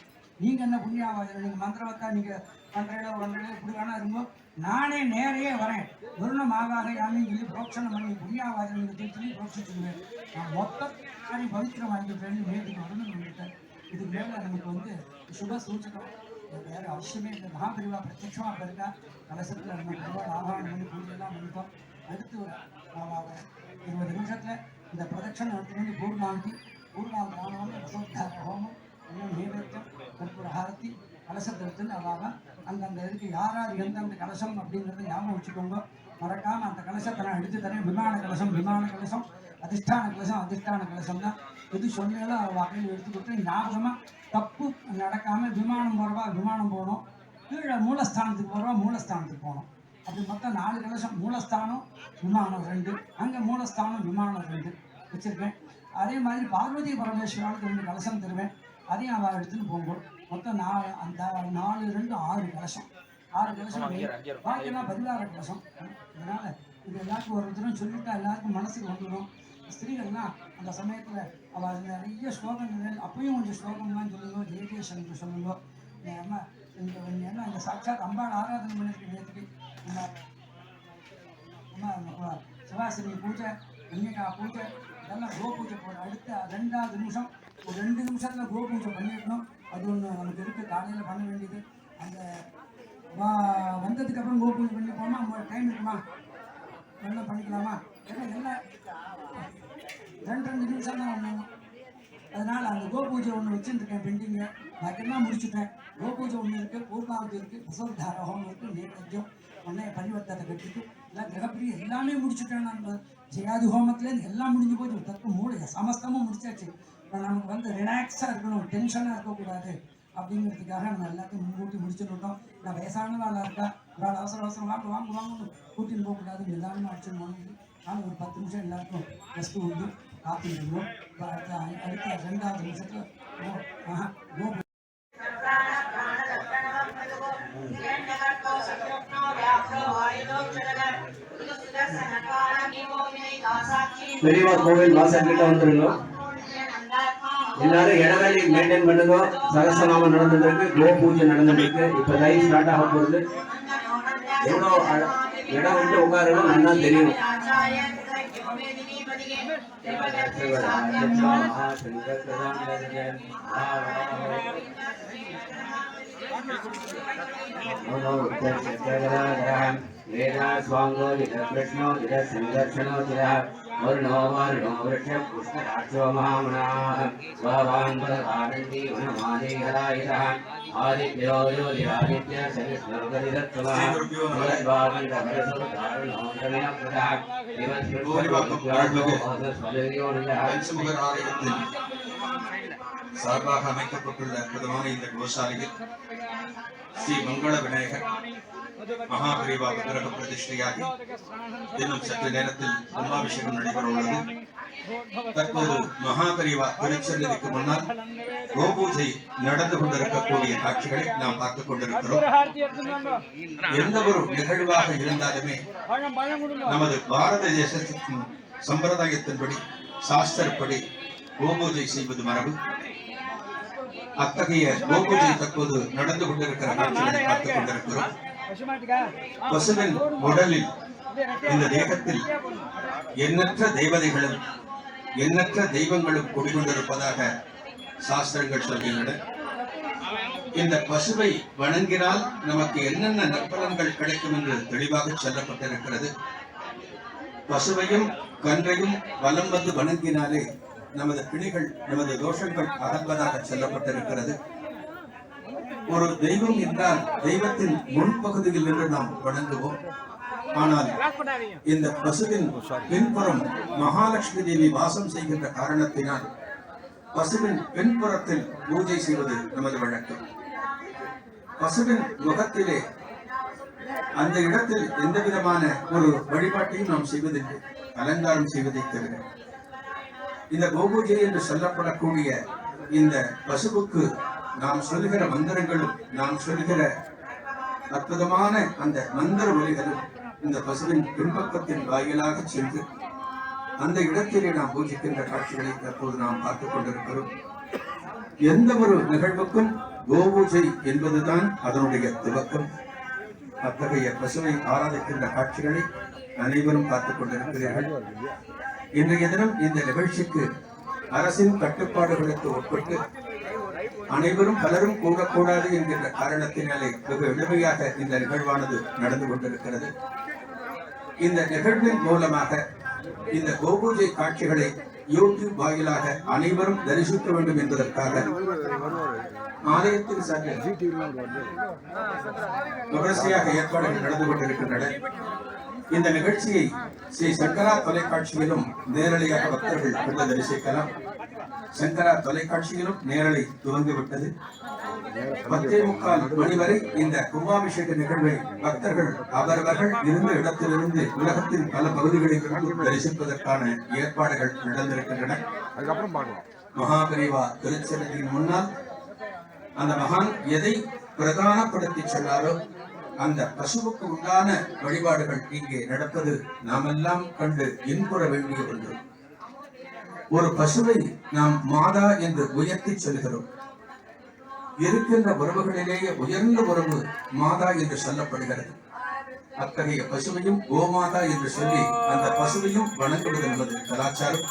நீங்கள் என்ன புண்ணியாவாச்சனம், நீங்கள் மந்திரவத்தா நீங்கள் பண்ணுறீங்களோ இப்படி வேணா இருந்தோம். நானே நேரையே வரேன். வருணம் ஆகாக யானையும் சொல்லி புரோக்ஷனம் பண்ணி புண்ணியாவாச்சனம் நீங்கள் சொல்லி புரோக்ஷிச்சுடுவேன். நான் மொத்தம் பவித்திரம் வாங்கிட்டேன்னு நேற்றுக்கு வருணன் வந்துட்டேன். இதுக்கு மேலே நமக்கு வந்து சுப சூச்சகம் வேறு அவசியமே இல்லை. மகாபிரிவா பிரத்யட்சமாக இருக்கா. கலசத்தில் நம்ம பெருவாள் ஆகாரம் பண்ணி பூஜையெல்லாம் பண்ணிட்டோம். அடுத்து ஒரு 20 நிமிஷத்தில் இந்த பிரதட்சணம் எடுத்துக்கொண்டு பூர்ணாவதி ஆனவங்க ரசோத்தார ஹோமம், இன்னும் நைவேத்தியம், கற்பூர ஹாரத்தி, கலசத்தை எடுத்துன்னு அவாவ அந்தந்த இதுக்கு யார் எந்தெந்த கலசம் அப்படிங்கிறத ஞாபகம் வச்சுக்கோங்க. மறக்காமல் அந்த கலசத்தை நான் எடுத்து தரேன். விமான கலசம், அதிஷ்டான கலசம் தான். எது சொன்னாலும் அவள் வகையில் எடுத்து கொடுத்து ஞாபகமாக தப்பு நடக்காமல் விமானம் போகணும். கீழே மூலஸ்தானத்துக்கு போகணும். அப்படி மொத்தம் 4 கலசம். மூலஸ்தானம் விமானம் 2, அங்கே மூலஸ்தானம் விமானம் 2 வச்சுருக்கேன். அதே மாதிரி பார்வதி பரமேஸ்வராவுக்கு 2 கலசம் தருவேன். அதையும் அவள் எடுத்துன்னு போகும்போது மொத்தம் 4, 2, 6 கலசம். 6 கலசம் பாக்கியெல்லாம் 16 கலசம். அதனால் இது எல்லாருக்கும் ஒரு தூரம் சொல்லிட்டா எல்லாருக்கும் மனசுக்கு வந்துடும். ஸ்திரீகள்லாம் அந்த சமயத்தில் அவள் நிறைய ஸ்லோகங்கள் அப்பயும் கொஞ்சம் ஸ்லோகம்லாம் சொல்லுங்க. ஜெயதேசன் சொல்லுங்க. அம்மா ஏன்னா இந்த சாட்சாத் அம்பாள் ஆராதனை பண்ணிருக்கு நேற்றுக்கு. அம்மா சிவாசினி பூஜை, கன்னிகா பூஜை, இதெல்லாம் கோ பூஜை போட அடுத்த 2வது நிமிஷம் ஒரு 2 நிமிஷத்தில் கோ பூஜை பண்ணிடணும். அது ஒன்று நமக்கு இருக்குது. காலையில் பண்ண வேண்டியது. அந்த வந்ததுக்கப்புறம் கோ பூஜை பண்ணி போனால் உங்களுக்கு டைம் இருக்குமா, எல்லாம் பண்ணிக்கலாமா? எல்லாம் 2 நிமிஷம் தான் ஒன்று. அதனால் அந்த கோ பூஜை ஒன்று வச்சுருக்கேன் பெண்டிங்க. பாக்கெல்லாம் முடிச்சுட்டேன். கோ பூஜை ஒன்று இருக்குது, பூர்ணாவதி இருக்குது, பிரசோத்தார ஹோமம் இருக்குது, நைவேத்தியம், உடனே பரிவர்த்தத்தை கட்டிட்டு எல்லாம் கிரகப்பிரி எல்லாமே முடிச்சுட்டேன். நான் ஜெயாதி ஹோமத்துலேருந்து எல்லாம் முடிஞ்சு போச்சு. தப்பு சமஸ்தமும் முடிச்சாச்சு. இப்போ நமக்கு வந்து ரிலாக்ஸாக இருக்கணும், டென்ஷனாக இருக்கக்கூடாது அப்படிங்கிறதுக்காக நம்ம எல்லாத்தையும் முன்கூட்டி முடிச்சுட்டோம். நான் வயசானவாளாக இருக்கா, ஒரு அவசரம் வாங்க கூட்டின்னு போகக்கூடாது, நிதானமாக அடிச்சுன்னு போகணும். நானும் ஒரு 10 நிமிஷம் எல்லாருக்கும் ரெஸ்ட்டு வந்து காத்துருக்கணும். இப்போ அடுத்த 2வது நிமிஷத்தில் பெரியவா கோவில் வாசல் கிட்ட வந்துருங்க. எல்லாரும் இடவேளை மெயின்டைன் பண்ணுங்க. சகசநாமம் நடந்துருக்கு, கோ பூஜை நடந்துருக்கு. இப்ப லைவ் ஸ்டார்ட் ஆக போகுது. எவ்வளோ இடம் விட்டு உட்காருங்க, நல்லா தெரியும். स्वांगो कृष्णो संदर्शनो वर्णो वर्णो वृक्ष पुष्पराक्षो महामनाः स्वावान्वरकानन्दी वनमानेहरायितः आदित्यो योधिरादित्य सविस्मरुगदिदत्तमः भगद्भावन्तभरसुतारुणो प्रविनप्रदः சார்பாக அமைக்கப்பட்டுள்ள அற்புதமான இந்த கோசாலையில் ஸ்ரீ மங்கள விநாயகர் மகாபிரிவா விக்கிரக பிரதிஷ்டையாகி இன்னும் சற்று நேரத்தில் கும்பாபிஷேகம் நடைபெற உள்ளது. தற்போது மகாபிரிவா திருச்சந்நிதிக்கு முன்னால் கோபூஜை நடந்து கொண்டிருக்கக்கூடிய காட்சிகளை நாம் பார்த்துக் கொண்டிருக்கிறோம். எந்த ஒரு நிகழ்வாக இருந்தாலுமே நமது பாரத தேசத்தின் சம்பிரதாயத்தின்படி சாஸ்திரப்படி கோபூஜை செய்வது மரபு. அத்தகைய கோபூஜை தற்போது நடந்து கொண்டிருக்கிற காட்சிகளை பார்த்துக் கொண்டிருக்கிறோம். பசுவின் உடலில், இந்த தேகத்தில் எண்ணற்ற தேவதைகளும் எண்ணற்ற தெய்வங்களும் குடிகொண்டிருப்பதாக சாஸ்திரங்கள் சொல்கின்றன. இந்த பசுவை வணங்கினால் நமக்கு என்னென்ன நற்பலன்கள் கிடைக்கும் என்று தெளிவாக சொல்லப்பட்டிருக்கிறது. பசுவையும் கன்றையும் வலம் வந்து வணங்கினாலே நமது பிணிகள், நமது தோஷங்கள் அகல்வதாக சொல்லப்பட்டிருக்கிறது. ஒரு தெய்வம் என்றால் தெய்வத்தின் முன்பகுதியில் இருந்து நாம் வணங்குவோம். ஆனால் இந்த பசுவின் பின்புறம் மகாலட்சுமி தேவி வாசம் செய்கின்ற காரணத்தினால் பசுவின் பின்புறத்தில் பூஜை செய்வது நமது வழக்கம். பசுவின் முகத்திலே அந்த இடத்தில் எந்த விதமான ஒரு வழிபாட்டையும் நாம் செய்வதில்லை, அலங்காரம் செய்வதை தவிர. இந்த கோபூஜை என்று சொல்லப்படக்கூடிய இந்த பசுவுக்கு நாம் சொல்கிற மந்திரங்களும், நாம் சொல்கிற அற்புதமான அந்த மந்திர ஒலிகளும் இந்த பசுவின் பின்பக்கத்தின் வாயிலாக சென்று அந்த இடத்திலே நாம் பூஜிக்கின்ற காட்சிகளை தற்போது நாம் பார்த்துக் கொண்டிருக்கிறோம். எந்த ஒரு நிகழ்வுக்கும் கோபூஜை என்பதுதான் அதனுடைய துவக்கம். அத்தகைய பசுவை ஆராதிக்கின்ற காட்சிகளை அனைவரும் பார்த்துக் கொண்டிருக்கிறீர்கள். இன்றைய தினம் இந்த நிகழ்ச்சிக்கு அரசின் கட்டுப்பாடுகளுக்கு உட்பட்டு அனைவரும் பலரும் கூடக்கூடாது என்கின்ற காரணத்தினாலே வெகு எளிமையாக இந்த நிகழ்வானது நடந்து கொண்டிருக்கிறது. இந்த நிகழ்வின் மூலமாக இந்த கோபூஜை காட்சிகளை யூடியூப் வாயிலாக அனைவரும் தரிசிக்க வேண்டும் என்பதற்காக ஆலயத்தின் சார்பில் விமர்சையாக ஏற்பாடுகள் நடந்து கொண்டிருக்கின்றன. இந்த நிகழ்ச்சியை ஸ்ரீ சங்கரா தொலைக்காட்சியிலும் நேரலையாக பக்தர்கள் கண்டு தரிசிக்கலாம். சங்கரா தொலைக்காட்சியிலும் நேரலை துவங்கிவிட்டது. 10:45 மணி வரை இந்த கும்பாபிஷேக நிகழ்வை பக்தர்கள் அவரவர்கள் இருந்த இடத்திலிருந்து உலகத்தின் பல பகுதிகளிலிருந்து தரிசிப்பதற்கான ஏற்பாடுகள் நடந்திருக்கின்றன. மகாபரிவா திருச்செந்தூரின் முன்னால் அந்த மகான் எதை பிரதானப்படுத்தி சொன்னாரோ அந்த பசுவுக்கு உண்டான வழிபாடுகள் இங்கே நடப்பது நாமெல்லாம் கண்டு இன்புற வேண்டிய ஒன்று. ஒரு பசுவை நாம் மாதா என்று உயர்த்தி சொல்கிறோம். இருக்கின்ற உறவுகளிலேயே உயர்ந்த உறவு மாதா என்று சொல்லப்படுகிறது. அத்தகைய பசுவையும் கோமாதா என்று சொல்லி அந்த பசுவையும் வணங்குவது என்பது கலாச்சாரம்.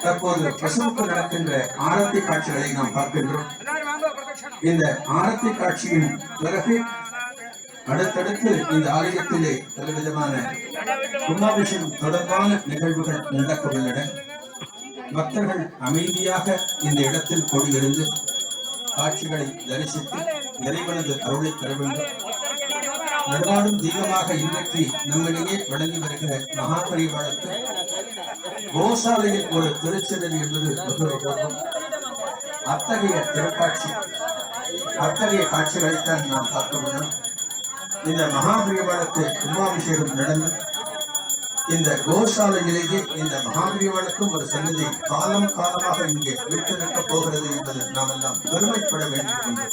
தற்போது பசுவுக்கு நடக்கின்ற ஆரத்தி காட்சிகளை நாம் பார்க்கின்றோம். இந்த ஆரத்தி காட்சியின் பிறகு அடுத்தடுத்து இந்த ஆலயத்திலே பலவிதமான கும்பாபிஷேகம் தொடர்பான நிகழ்வுகள் நடக்கவுள்ளன. பக்தர்கள் அமைதியாக இந்த இடத்தில் கூடியிருந்து காட்சிகளை தரிசித்து இறைவனது அருளை பெற வேண்டும். நடமாடும் தெய்வமாக இன்றைக்கு நம்மிடையே வழங்கி வருகிற மகாபரிவாளுக்கு கோசாலையில் ஒரு திருச்செந்தூர் என்பது மற்றொரு. அத்தகைய திருக்காட்சி, அத்தகைய காட்சிகளைத்தான் நாம் பார்க்க முடியும். இந்த மகாபரிவாளுக்கு கும்பாபிஷேகம் நடந்து இந்த கோசாலையிலேயே இந்த மகாபரிவாளுக்கும் ஒரு சன்னதி காலம் காலமாக இங்கே விட்டிருக்க போகிறது என்பது நாம் எல்லாம் பெருமைப்பட வேண்டும் என்று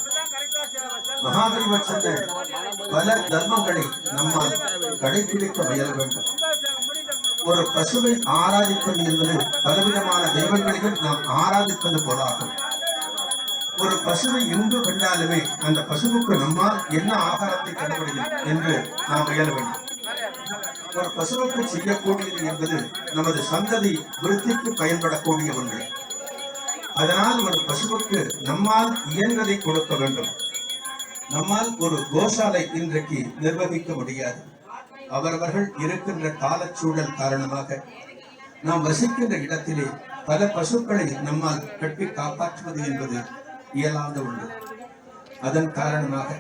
மகாபரிவா சொன்ன பல தர்மங்களை நம்மால் கடைபிடிக்க முயல வேண்டும். ஒரு பசுவை ஆராதிப்பது என்பது பலவிதமான தெய்வங்களையும் நாம் ஆராதிப்பது போலாகும். ஒரு பசுவை எங்கு கண்டாலுமே அந்த பசுவுக்கு நம்மால் என்ன ஆகாரத்தை தர முடியும் என்று நாம் முயல வேண்டும். ஒரு பசுவுக்கு செய்யக்கூடியது என்பது நமது சந்ததி விருத்திக்கு பயன்படக்கூடிய ஒன்று. அதனால் ஒரு பசுவுக்கு நம்மால் இயன்றதை கொடுக்க வேண்டும். நம்மால் ஒரு கோசாலை இன்றைக்கு நிர்வகிக்க முடியாது. அவரவர்கள் இருக்கின்ற காலச்சூழல் காரணமாக நாம் வசிக்கின்ற இடத்திலே பல பசுக்களை நம்மால் கட்டி காப்பாற்றுவது என்பது இயலாத ஒன்று. அதன் காரணமாக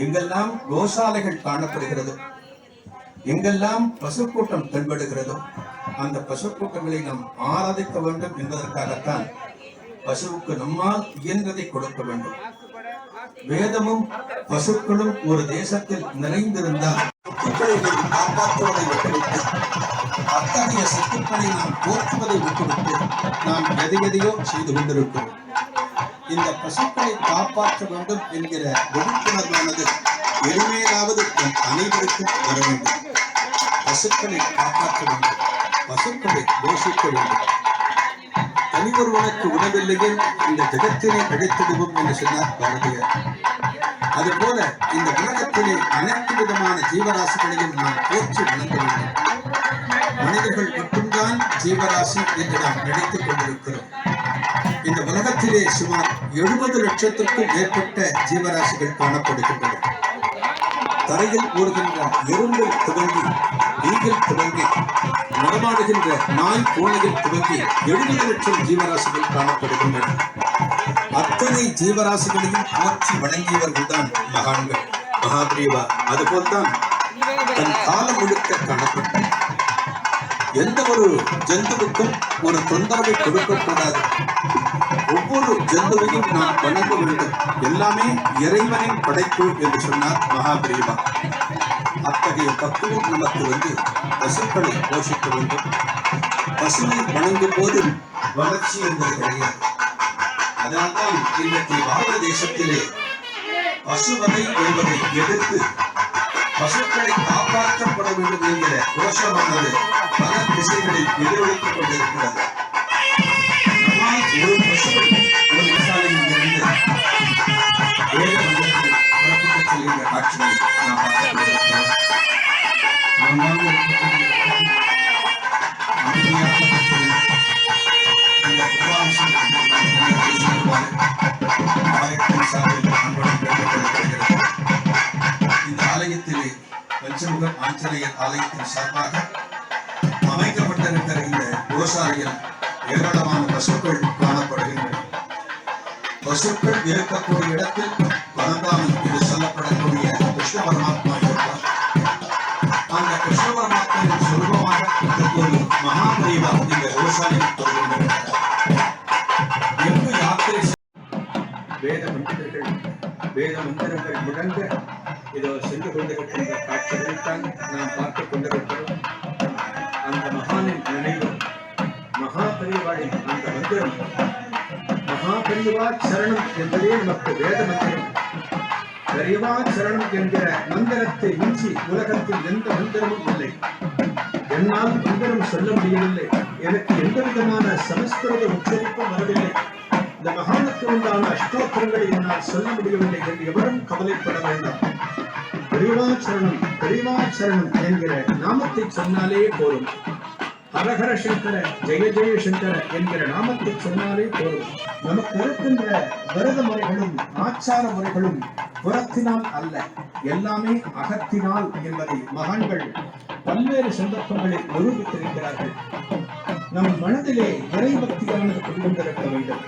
எங்கெல்லாம் கோசாலைகள் காணப்படுகிறதோ, எங்கெல்லாம் பசுக்கூட்டம் தென்படுகிறதோ அந்த பசுக்கூட்டங்களை நாம் ஆராதிக்க வேண்டும் என்பதற்காகத்தான் பசுவுக்கு நம்மால் இயன்றதை கொடுக்க வேண்டும். வேதமும் பசுக்களும் ஒரு தேசத்தில் நிறைந்திருந்தால் சொத்துக்களை நாம் காப்பாற்றுவதை விட்டுவிட்டு, அத்தகைய சொத்துக்களை நாம் போற்றுவதை விட்டுவிட்டு நாம் எதையோ செய்து கொண்டிருக்கிறோம். இந்த பசுக்களை காப்பாற்ற வேண்டும் என்கிற விழிப்புணர்வானது எளிமையிலாவது நம் அனைவருக்கும் வர வேண்டும். பசுக்களை காப்பாற்ற வேண்டும். பசுக்களை போஷிக்க வேண்டும். தனியொருவனுக்கு உணவில்லையே இந்த ஜகத்தினை அழைத்திடுவோம் என்று சொன்னார் பாரதியார். அதுபோல இந்த உலகத்திலே அனைத்து விதமான ஜீவராசிகளையும் நாம் போற்றி வணங்க வேண்டும். மனிதர்கள் மட்டும்தான் ஜீவராசி என்று நாம் நினைத்துக் கொண்டிருக்கிறோம். இந்த உலகத்திலே சுமார் 70 லட்சத்திற்கும் மேற்பட்ட ஜீவராசிகள் காணப்படுகின்றன. தரையில் ஊறுகின்ற எறும்பில் துவங்கி, ஈகில் துவங்கி, நடமாடுகின்ற நாய் பூனையில் துவங்கி 70 லட்சம் ஜீவராசிகள் காணப்படுகின்றன. அத்தனை ஜீவராசிகளையும் போற்றி வணங்கியவர்கள் தான் மகான்கள், மகாபிரிவா. அதுபோல்தான் தன் காலம் முழுக்க காணப்பட்ட எந்த ஒரு ஜந்துவுக்கும் ஒரு தொந்தரவை கொடுக்கக்கூடாது. ஒவ்வொரு ஜந்துவையும் நாம் வணங்க வேண்டும். எல்லாமே இறைவனின் படைப்பு என்று சொன்னார் மகாபிரிவா. அத்தகைய பக்குவம் நமக்கு பசுக்களை போஷிக்க வேண்டும். பசுவை வணங்கும் போது வளர்ச்சி என்பது கிடையாது. அதனால்தான் இன்றைக்கு பாரத தேசத்திலே பசுவதை என்பதை எதிர்த்து பசுக்களை காப்பாற்றப்பட வேண்டும் என்கிற கோஷமானது பல திசைகளில் எதிரொலித்துக் கொண்டிருக்கிறது. ஒரு பசுவை ஒரு விவசாயியில் இருந்து வேறு மண்டலத்தில் புறப்பட்டுச் செல்கின்ற காட்சியை நாம் பார்த்துக் கொண்டிருக்கிறோம். இந்த கும்பாபிஷேகம் இந்த ஆலயத்திலே பஞ்சமுக ஆஞ்சநேயர் ஆலயத்தின் சார்பாக அமைக்கப்பட்டிருக்கிற இந்த கோசாலையில் ஏராளமான பசுக்கள் காணப்படுகின்றன. பசுக்கள் இருக்கக்கூடிய இடத்தில் பரந்தாமன் என்று சொல்லப்படக்கூடிய கிருஷ்ண பரமாத்மா இருக்கிறார். அந்த கிருஷ்ண பரமாத்மாவின் சுரூபமாக ஒரு மகாபரிவா இந்த கோசாலையில் தொடர்கின்றனர். எங்கு யாத்திரை வேத பண்டிதர்கள் வேத மந்திரங்கள் முழங்க இதோ சென்று கொண்டிருக்கின்ற காட்சிகளைத்தான் நாம் பார்த்துக் கொண்டிருக்கிறோம். அந்த மகானின் நினைவு, மகாபரிவாளின் அந்த மந்திரம், மகாபரிவா சரணம் என்பதே நமக்கு வேத மந்திரம். பெரியவா சரணம் என்கிற மந்திரத்தை மிஞ்சி உலகத்தில் எந்த மந்திரமும் இல்லை. என்னால் மந்திரம் சொல்ல முடியவில்லை, எனக்கு எந்த விதமான சமஸ்கிருத உச்சரிப்பும் வரவில்லை, இந்த மகானுக்கு உண்டான அஷ்டோத்திரங்களை என்னால் சொல்ல முடியவில்லை என்று எவரும் கவலைப்பட வேண்டாம். பெரியவாச்சரணம் பெரியவாச்சரணம் என்கிற நாமத்தை சொன்னாலே போதும். ஹரஹர சங்கர ஜெய ஜெய சங்கர என்கிற நாமத்தை சொன்னாலே போதும். நமக்கு இருக்கின்ற விரத முறைகளும் ஆச்சார முறைகளும் புறத்தினால் அல்ல, எல்லாமே அகத்தினால் என்பதை மகான்கள் பல்வேறு சந்தர்ப்பங்களில் நிரூபித்திருக்கிறார்கள். நம் மனதிலே இறைபக்தியானது கொண்டிருக்க வேண்டும்.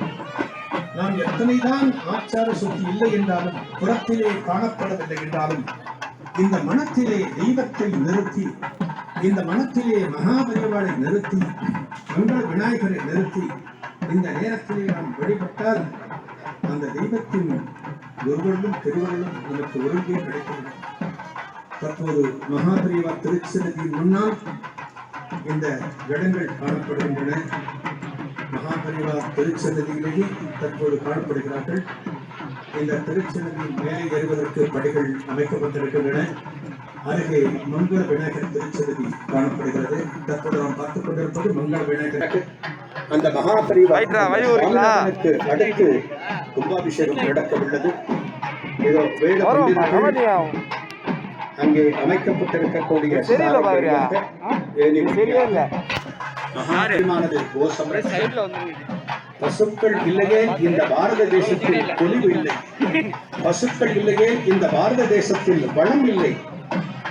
நாம் எத்தனைதான் ஆச்சார சுத்தி இல்லை என்றாலும், புறத்திலே காணப்படவில்லை என்றாலும், இந்த மனத்திலே தெய்வத்தை நிறுத்தி, இந்த மனத்திலே மகாபரிவாளை நிறுத்தி, மங்கள விநாயகரை நிறுத்தி இந்த நேரத்திலே நாம் வழிபட்டால் அந்த தெய்வத்தின் ஒருவர்களும் திருவர்களும் நமக்கு ஒருங்கே கிடைக்கின்றன. தற்போது மகாபரிவா திருச்செந்ததியின் முன்னால் இந்த இடங்கள் காணப்படுகின்றன. மகாபரிவா திருச்செந்ததியிலேயே தற்போது காணப்படுகிறார்கள். இந்த திருச்செந்ததியின் மேலே ஏறுவதற்கு படிகள் அமைக்கப்பட்டிருக்கின்றன. அருகே மங்கள விநாயகர் திருச்செந்ததி காணப்படுகிறது. தற்போது நாம் பார்த்துக் கொண்டிருப்பது மங்கள விநாயகர். அந்த மகாபரிவா அடுத்து கும்பாபிஷேகம் நடக்க உள்ளது. இதோ வேத அங்கே அமைக்கப்பட்டிருக்கக்கூடிய மகாபரிமானது கோஷம். பசுக்கள் இல்லையே இந்த பாரத தேசத்தில் பொலிவு இல்லை, பசுக்கள் இல்லையே இந்த பாரத தேசத்தில் வளம் இல்லை,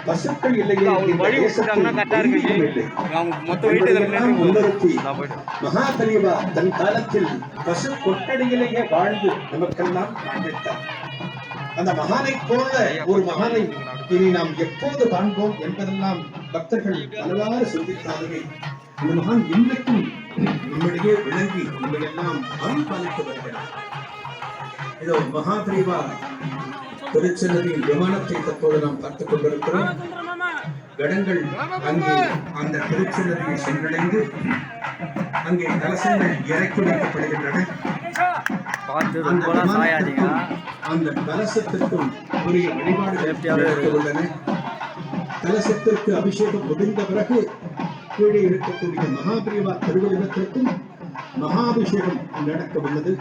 பசுக்கள் இல்லையே இந்த தேசத்தில் இல்லை. முன்னிறுத்தி மகாபரிவா தன் காலத்தில் பசு கொட்டடியிலேயே வாழ்ந்து நமக்கெல்லாம் காண்பித்தார். அந்த மகானை போல ஒரு மகானை இனி நாம் எப்போது காண்போம் என்பதெல்லாம் பக்தர்கள் பலவாறு சிந்தித்தாலே இந்த மகான் இன்றைக்கும் நம்மிடையே விளங்கி நம்மையெல்லாம் அருள் பாலித்து வருகிறார். இதோ மகாபரிவா திருச்செந்ததியின் விமானத்தை தற்போது நாம் பார்த்துக் கொண்டிருக்கிறோம். கடங்கள் அங்கே அந்த திருச்செந்ததியை சென்றடைந்து அங்கே கலசங்கள் இறக்கி வைக்கப்படுகின்றன. அந்த கலசத்திற்கும் உரிய வழிபாடுகள் உள்ளன. கலசத்திற்கு அபிஷேகம் முடிந்த பிறகு கீழே இருக்கக்கூடிய மகாபிரிவா திருவடிவத்திற்கும் மகாபிஷேகம் நடக்க உள்ளது.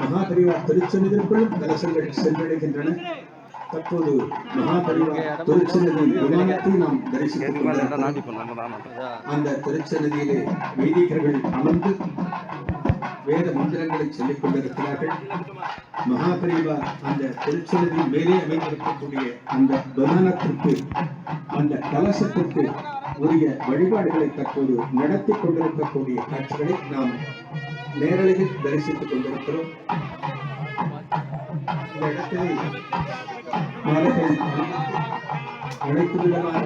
மகாபிரிவா திருச்செந்தத்திற்குள்ளும் கலசங்கள் சென்றடைகின்றன. தற்போது மகாபரிவா திருச்செந்ததி விமானத்தை நாம் தரிசித்துக் கொண்டிருக்கிறோம். அந்த திருச்செந்ததியிலே வைதிகர்கள் அமர்ந்து வேத மந்திரங்களை சொல்லிக் கொண்டிருக்கிறார்கள். மகாபரிவா அந்த திருச்செந்ததி மேலே அமைந்திருக்கக்கூடிய அந்த விமானத்திற்கு, அந்த கலசத்திற்கு உரிய வழிபாடுகளை தற்போது நடத்தி கொண்டிருக்கக்கூடிய காட்சிகளை நாம் நேரலையில் தரிசித்துக் கொண்டிருக்கிறோம். இந்த இடத்திலே மாலைகளை அனைத்து விதமான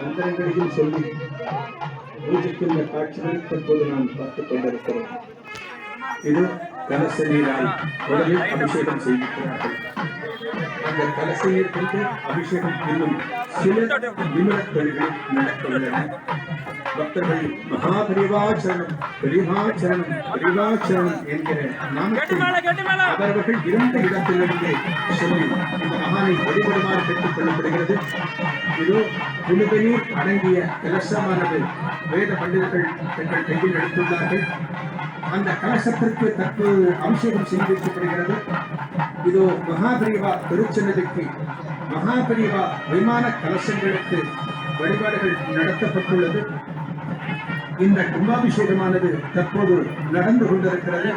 மந்திரங்களையும் சொல்லி பூஜிக்கின்ற காட்சிகளை தற்போது நாம் பார்த்துக் கொண்டிருக்கிறோம். இது கலச நீரால் உடலில் அபிஷேகம் செய்திருக்கிறார்கள். அந்த கலச நீர் கொண்டு அபிஷேகம் இன்னும் சில நிமிடங்களில் நடக்க உள்ளன. பக்தர்கள் மகாபரிவாச்சரணம் பெரிவாச்சரணம் பெரிவாச்சரணம் என்கிற நாமத்தில் அவர்கள் இருந்த இடத்திலிருந்து சொல்லி இந்த மகானை வழிபடுமாறு கேட்டுக் கொள்ளப்படுகிறது. இதோ புனித நீர் அடங்கிய கலசமானது வேத பண்டிதர்கள் தங்கள் கையில் எடுத்துள்ளார்கள். அந்த கலசத்திற்கு தற்போது அபிஷேகம் செய்து வைக்கப்படுகிறது. இதோ மகாபரிவா திருச்செந்ததிக்கு மகாபரிவா விமான கலசங்களுக்கு வழிபாடுகள் நடத்தப்பட்டுள்ளது. இந்த கும்பாபிஷேகமானது தற்போது நடந்து கொண்டிருக்கிறது.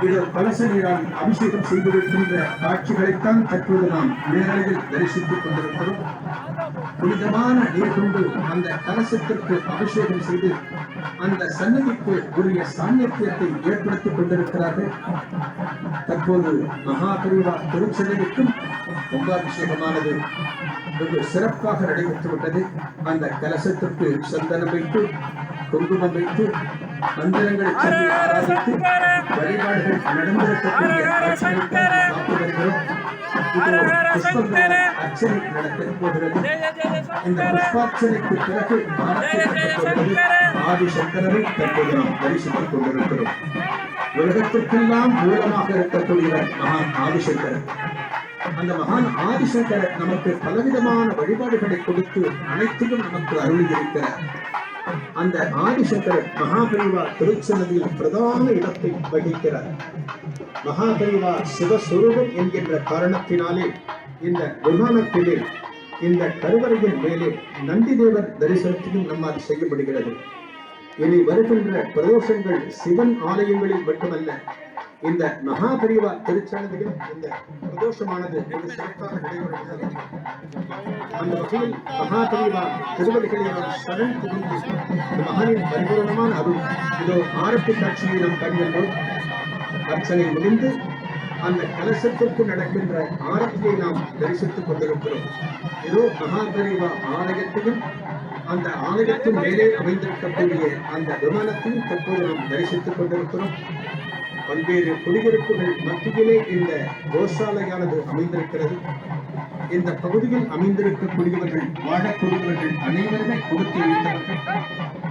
இது கலச நீரால் அபிஷேகம் செய்திருக்கின்ற காட்சிகளைத்தான் தற்போது நாம் நேரடியில் தரிசித்துக் கொண்டிருக்கிறோம். புனிதமான நீர் கொண்டு அந்த கலசத்திற்கு அபிஷேகம் செய்து அந்த சன்னதிக்கு உரிய சாநித்தியத்தை ஏற்படுத்திக் கொண்டிருக்கிறார்கள். தற்போது மகாபரிவா திருச்செந்ததிக்கும் கும்பாபிஷேகமானது வெகு சிறப்பாக நடைபெற்றுவிட்டது. அந்த கலசத்திற்கு சந்தனம் வைத்து குங்குமம் வைத்து மந்திரங்களை சொல்லி ஆராதித்து வழிபாடுகள் நடந்திருக்கக்கூடிய பார்த்து வருகிறோம். அர்ச்சனை நடத்தப் போகிறது. இந்த புஷ்பார்ச்சனைக்கு பிறகு ஆதிசங்கரனை தற்போது நாம் தரிசித்துக் கொண்டிருக்கிறோம். உலகத்திற்கெல்லாம் மூலமாக இருக்கக்கூடியவர் மகான் ஆதிசங்கரன். அந்த மகான் ஆதிசங்கரர் நமக்கு பலவிதமான வழிபாடுகளை கொடுத்து அனைத்தையும் நமக்கு அருளியிருக்கிறார். அந்த ஆதிசங்கரர் மகாபரிவா திருச்செந்ததியில் பிரதான இடத்தை வகிக்கிறார். மகாபரிவா சிவஸ்வரூபம் என்கின்ற காரணத்தினாலே இந்த விமானத்திலே இந்த கருவறையின் மேலே நந்திதேவர் தரிசனத்தையும் நம்மால் செய்யப்படுகிறது. இனி வருகின்ற பிரதோஷங்கள் சிவன் ஆலயங்களில் மட்டுமல்ல, இந்த மகாபரிவா திருச்செந்ததியில் இந்த பிரதோஷமானது ஒரு சிறப்பாக நடைபெறுகிறது. அந்த வகையில் மகாபரிவா திருவடிகளை நாம் சரண் புகுந்து இந்த மகானின் பரிபூரணமான அருள் இதோ ஆரத்தி காட்சியை நாம் கண்டுள்ளோம். அர்ச்சனை முடிந்து அந்த கலசத்திற்கு நடக்கின்ற ஆரத்தியை நாம் தரிசித்துக் கொண்டிருக்கிறோம். இதோ மகாபரிவா ஆலயத்தையும் அந்த ஆலயத்தின் மேலே அமைந்திருக்கக்கூடிய அந்த விமானத்தையும் தற்போது நாம் தரிசித்துக் கொண்டிருக்கிறோம். பல்வேறு குடியிருப்புகள் மத்தியிலே இந்த கோசாலையானது அமைந்திருக்கிறது. இந்த பகுதியில் அமைந்திருக்கக்கூடியவர்கள் வாழக்கூடியவர்கள் அனைவருமே கொடுத்து வைத்தவர்கள்.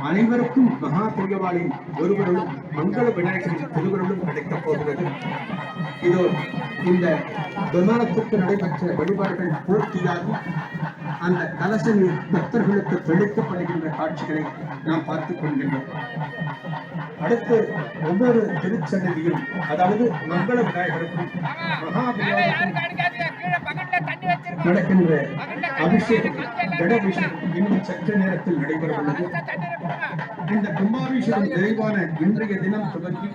அனைவருக்கும் மகாபரிவாளின் ஒருவருடன் மங்கள விநாயகரின் திருவருளும் கிடைக்கப் போகிறது. இதோ இந்த விமானத்திற்கு நடைபெற்ற வழிபாடுகள் பூர்த்தியாகி அந்த கலச நீர் பக்தர்களுக்கு தெளிக்கப்படுகின்ற காட்சிகளை நாம் பார்த்துக் கொள்கின்றோம். அடுத்து ஒவ்வொரு திருச்சன்னதியும், அதாவது மங்கள விநாயகருக்கும் மகாபரிவாளுக்கும் நடக்கின்ற அபிஷேகம் ஜடாபிஷேகம் இன்னும் சற்று நேரத்தில் நடைபெறவுள்ளது. இந்த கும்பாபிஷேகம் நிறைவான இன்றைய தினம் துவங்கி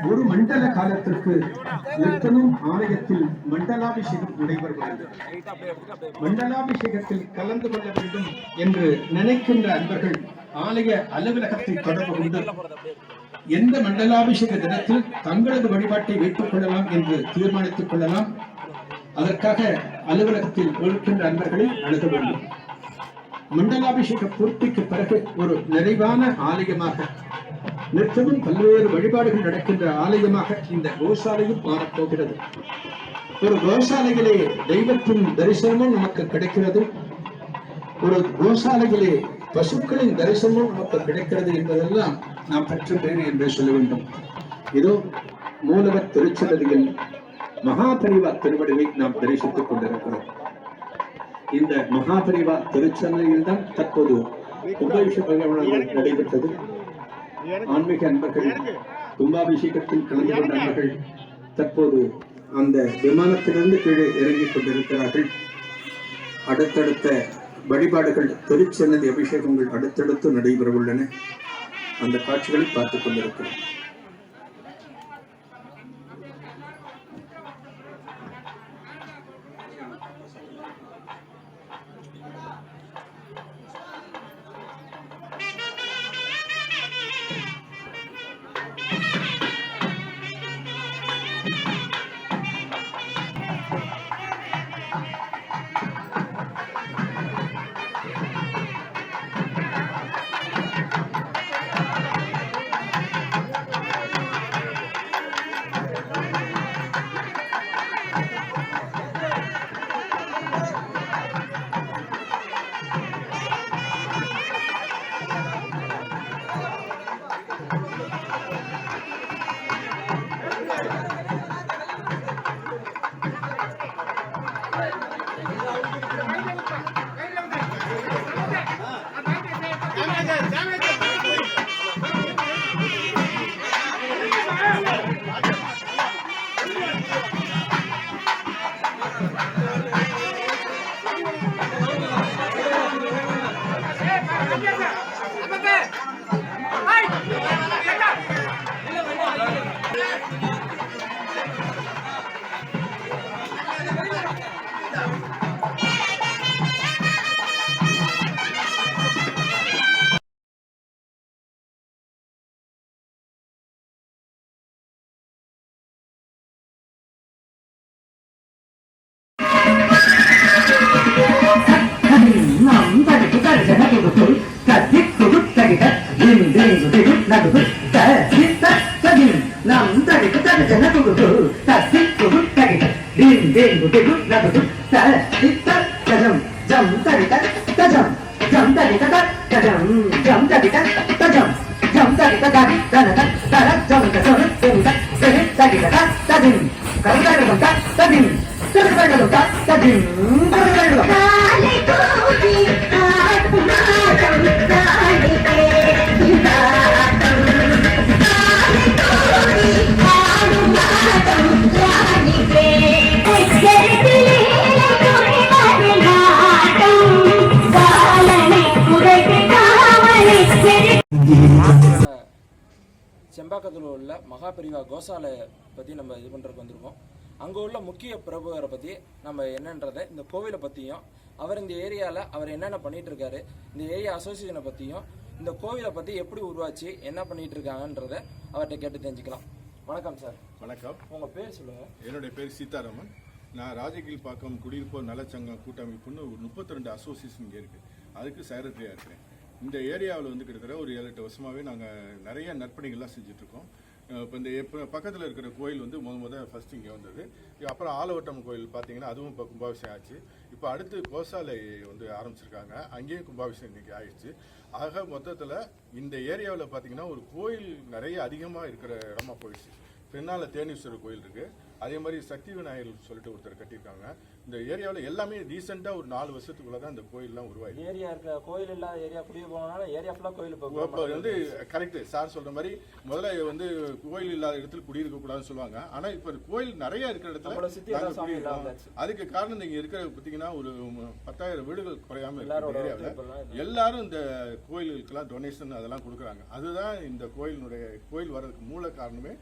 ஒரு மண்டல காலத்திற்கு நித்தமும் ஆலயத்தில் மண்டலாபிஷேகம் நடைபெறுகிறது. மண்டலாபிஷேகத்தில் கலந்து கொள்ள வேண்டும் என்று நினைக்கின்ற அன்பர்கள் ஆலய அலுவலகத்தை தொடர்பு கொண்டு எந்த மண்டலாபிஷேக தினத்தில் தங்களது வழிபாட்டை வைத்துக் கொள்ளலாம் என்று தீர்மானித்துக் கொள்ளலாம். அதற்காக அலுவலகத்தில் இருக்கின்ற அன்பர்களை அணுக வேண்டும். மண்டலாபிஷேக பூர்த்திக்கு பிறகு ஒரு நிறைவான ஆலயமாக நித்தமும் பல்வேறு வழிபாடுகள் நடக்கின்ற ஆலயமாக இந்த கோசாலையும் மாறப்போகிறது. ஒரு கோசாலையிலே தெய்வத்தின் தரிசனமும் நமக்கு கிடைக்கிறது. ஒரு கோசாலையிலே பசுக்களின் தரிசனமும் நமக்கு கிடைக்கிறது என்பதெல்லாம் நாம் பெற்ற பேறு என்று சொல்ல வேண்டும். இதோ மூலவர் திருச்செந்ததியில் மகாபரிவா திருவடிவை நாம் தரிசித்துக் கொண்டிருக்கிறோம். இந்த மகாபரிவா திருச்செந்ததியில் தான் தற்போது கும்பாபிஷேக விழா நடைபெற்றது. ஆன்மீக அன்பர்கள் கும்பாபிஷேகத்தில் கலந்து கொண்ட அன்பர்கள் தற்போது அந்த விமானத்திலிருந்து கீழே இறங்கிக் கொண்டிருக்கிறார்கள். அடுத்தடுத்த வழிபாடுகள், திருச்சன்னதி அபிஷேகங்கள் அடுத்தடுத்து நடைபெற உள்ளன. அந்த காட்சிகளை பார்த்துக் கொண்டிருக்கிறோம். செம்பாக்கத்தில் உள்ள மகாபெரிவா கோசாலையை பற்றி நம்ம இது பண்ணுறதுக்கு வந்திருக்கோம். அங்கே உள்ள முக்கிய பிரபுவரை பற்றி நம்ம என்னன்றதை, இந்த கோவிலை பற்றியும், அவர் இந்த ஏரியாவில் அவர் என்னென்ன பண்ணிகிட்டு இருக்காரு, இந்த ஏரியா அசோசியேஷனை பற்றியும், இந்த கோவிலை பற்றி எப்படி உருவாச்சு, என்ன பண்ணிகிட்டு இருக்காங்கன்றதை அவர்கிட்ட கேட்டு தெரிஞ்சுக்கலாம். வணக்கம் சார். வணக்கம். உங்கள் பேர் சொல்லுங்கள். என்னுடைய பேர் சீதாராமன். நான் ராஜகீழ்பாக்கம் குடியிருப்போர் நலச்சங்கம் கூட்டமைப்புன்னு ஒரு 32 அசோசியேஷன் இங்கே இருக்குது. அதுக்கு செக்ரட்டரியாக இருக்கிறேன். இந்த ஏரியாவில் வந்து கிட்டத்தட்ட ஒரு 7-8 வருஷமாகவே நாங்கள் நிறைய நற்பணிகள்லாம் செஞ்சிட்ருக்கோம். இப்போ பக்கத்தில் இருக்கிற கோயில் வந்து ஃபஸ்ட்டு இங்கே வந்தது. அப்புறம் ஆலவட்டம் கோயில் பார்த்தீங்கன்னா அதுவும் இப்போ கும்பாபிஷேகம் ஆச்சு. இப்போ அடுத்து கோசாலை வந்து ஆரம்பிச்சிருக்காங்க, அங்கேயும் கும்பாபிஷேகம் இன்றைக்கி ஆயிடுச்சு. ஆக மொத்தத்தில் இந்த ஏரியாவில் பார்த்தீங்கன்னா ஒரு கோயில் நிறைய அதிகமாக இருக்கிற இடமா போயிடுச்சு. பின்னால் தேனீஸ்வரர் கோயில் இருக்குது, அதே மாதிரி சக்தி விநாயகர் சொல்லிட்டு ஒருத்தர் கட்டியிருக்காங்க. இந்த ஏரியாவில் எல்லாமே ரீசெண்டாக ஒரு 4 வருஷத்துக்குள்ள தான் இந்த கோயிலெலாம் உருவாகி ஏரியா இருக்கிற கோயில் இல்லாத ஏரியா குடியே போனாலும் ஏரியா ஃபுல்லாக கோயில் இப்போ வந்து கரெக்டு சார் சொல்கிற மாதிரி முதல்ல வந்து கோயில் இல்லாத இடத்துல குடியிருக்கக்கூடாதுன்னு சொல்லுவாங்க. ஆனால் இப்போ கோயில் நிறைய இருக்கிற இடத்துல அதுக்கு காரணம் இங்கே இருக்கிற பார்த்தீங்கன்னா ஒரு 10,000 வீடுகள் குறையாமல் இருக்கிற ஏரியாவில் எல்லாரும் இந்த கோயிலுக்கெல்லாம் டொனேஷன் அதெல்லாம் கொடுக்குறாங்க. அதுதான் இந்த கோயில் வர்றதுக்கு மூல காரணமே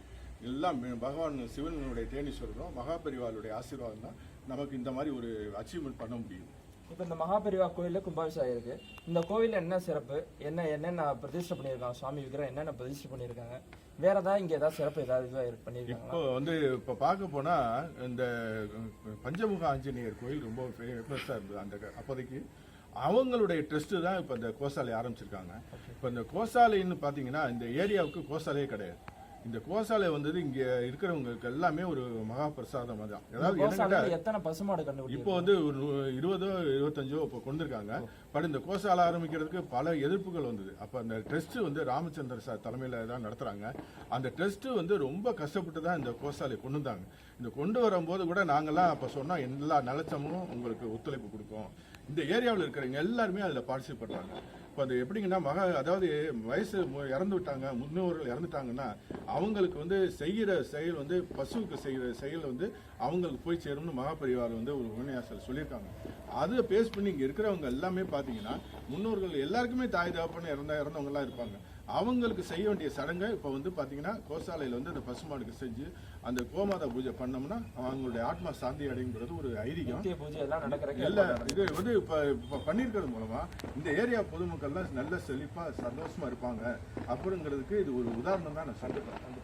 எல்லாம் பகவான் சிவனுடைய தேனீஸ்வரரும் மகாபெரிவாளுடைய ஆசீர்வாதம் தான் நமக்கு இந்த மாதிரி ஒரு அச்சீவ்மெண்ட் பண்ண முடியும். இப்போ இந்த மகாபெரிவா கோயிலில் கும்பாபிஷேகம் இருக்கு. இந்த கோயிலில் என்ன சிறப்பு, என்னென்ன பிரதிஷ்டை பண்ணியிருக்காங்க, சுவாமி விக்கிரம் என்னென்ன பிரதிஷ்டை பண்ணியிருக்காங்க, வேற ஏதாவது இங்கே ஏதாவது சிறப்பு ஏதாவது பண்ணியிருக்காங்க? இப்போ வந்து இப்போ பார்க்க போனால் இந்த பஞ்சமுக ஆஞ்சநேயர் கோயில் ரொம்ப ஃபேமஸாக இருந்தது அந்த அப்போதைக்கு. அவங்களுடைய ட்ரஸ்ட்டு தான் இப்போ இந்த கோசாலை ஆரம்பிச்சிருக்காங்க. இப்போ இந்த கோசாலைன்னு பார்த்தீங்கன்னா இந்த ஏரியாவுக்கு கோசாலையே கிடையாது. இந்த கோசாலை வந்தது இங்க இருக்கிறவங்களுக்கு எல்லாமே ஒரு மகா பிரசாதம் தான். அதாவது எத்தனை பசுமாடு கண்டுபிடிச்சு இப்போ வந்து ஒரு 20-25 இப்போ கொண்டிருக்காங்க. பட் இந்த கோசாலை ஆரம்பிக்கிறதுக்கு பல எதிர்ப்புகள் வந்தது. அப்போ அந்த ட்ரஸ்ட் வந்து ராமச்சந்திர சார் தலைமையில் தான் நடத்துறாங்க. அந்த ட்ரஸ்ட் வந்து ரொம்ப கஷ்டப்பட்டு தான் இந்த கோசாலை கொண்டு வந்தாங்க. இந்த கொண்டு வரும்போது கூட நாங்கள்லாம் அப்போ சொன்னோம் எல்லா நலச்சமும் உங்களுக்கு ஒத்துழைப்பு கொடுக்கும். இந்த ஏரியாவில் இருக்கிறவங்க எல்லாருமே அதில் பார்ட்டிசிபேட் பண்ணுறாங்க. இப்போ அது எப்படிங்கன்னா அதாவது வயசு இறந்து விட்டாங்க, முன்னோர்கள் இறந்துட்டாங்கன்னா அவங்களுக்கு வந்து செய்கிற செயல் வந்து பசுவுக்கு செய்கிற செயல் வந்து அவங்களுக்கு போய் சேரும்னு மகாபரிவார் வந்து ஒரு உபன்யாசத்தில் சொல்லியிருக்காங்க. அதை பேஸ் பண்ணி இங்கே இருக்கிறவங்க எல்லாமே பார்த்தீங்கன்னா முன்னோர்கள் எல்லாருக்குமே தாய் தகப்பன்னு இறந்தவங்கலாம் இருப்பாங்க. அவங்களுக்கு செய்ய வேண்டிய சடங்கை இப்போ வந்து பார்த்தீங்கன்னா கோசாலையில் வந்து அந்த பசுமாடுக்கு செஞ்சு அந்த கோமாதா பூஜை பண்ணோம்னா அவங்களுடைய ஆத்மா சாந்தி அடைங்கிறது ஒரு ஐதீகம். எல்லா இது வந்து இப்போ பண்ணியிருக்கிறது மூலமா இந்த ஏரியா பொதுமக்கள்லாம் நல்ல செழிப்பாக சந்தோஷமா இருப்பாங்க அப்படிங்கிறதுக்கு இது ஒரு உதாரணம் தான் நான் சொல்லிக்கிறேன்.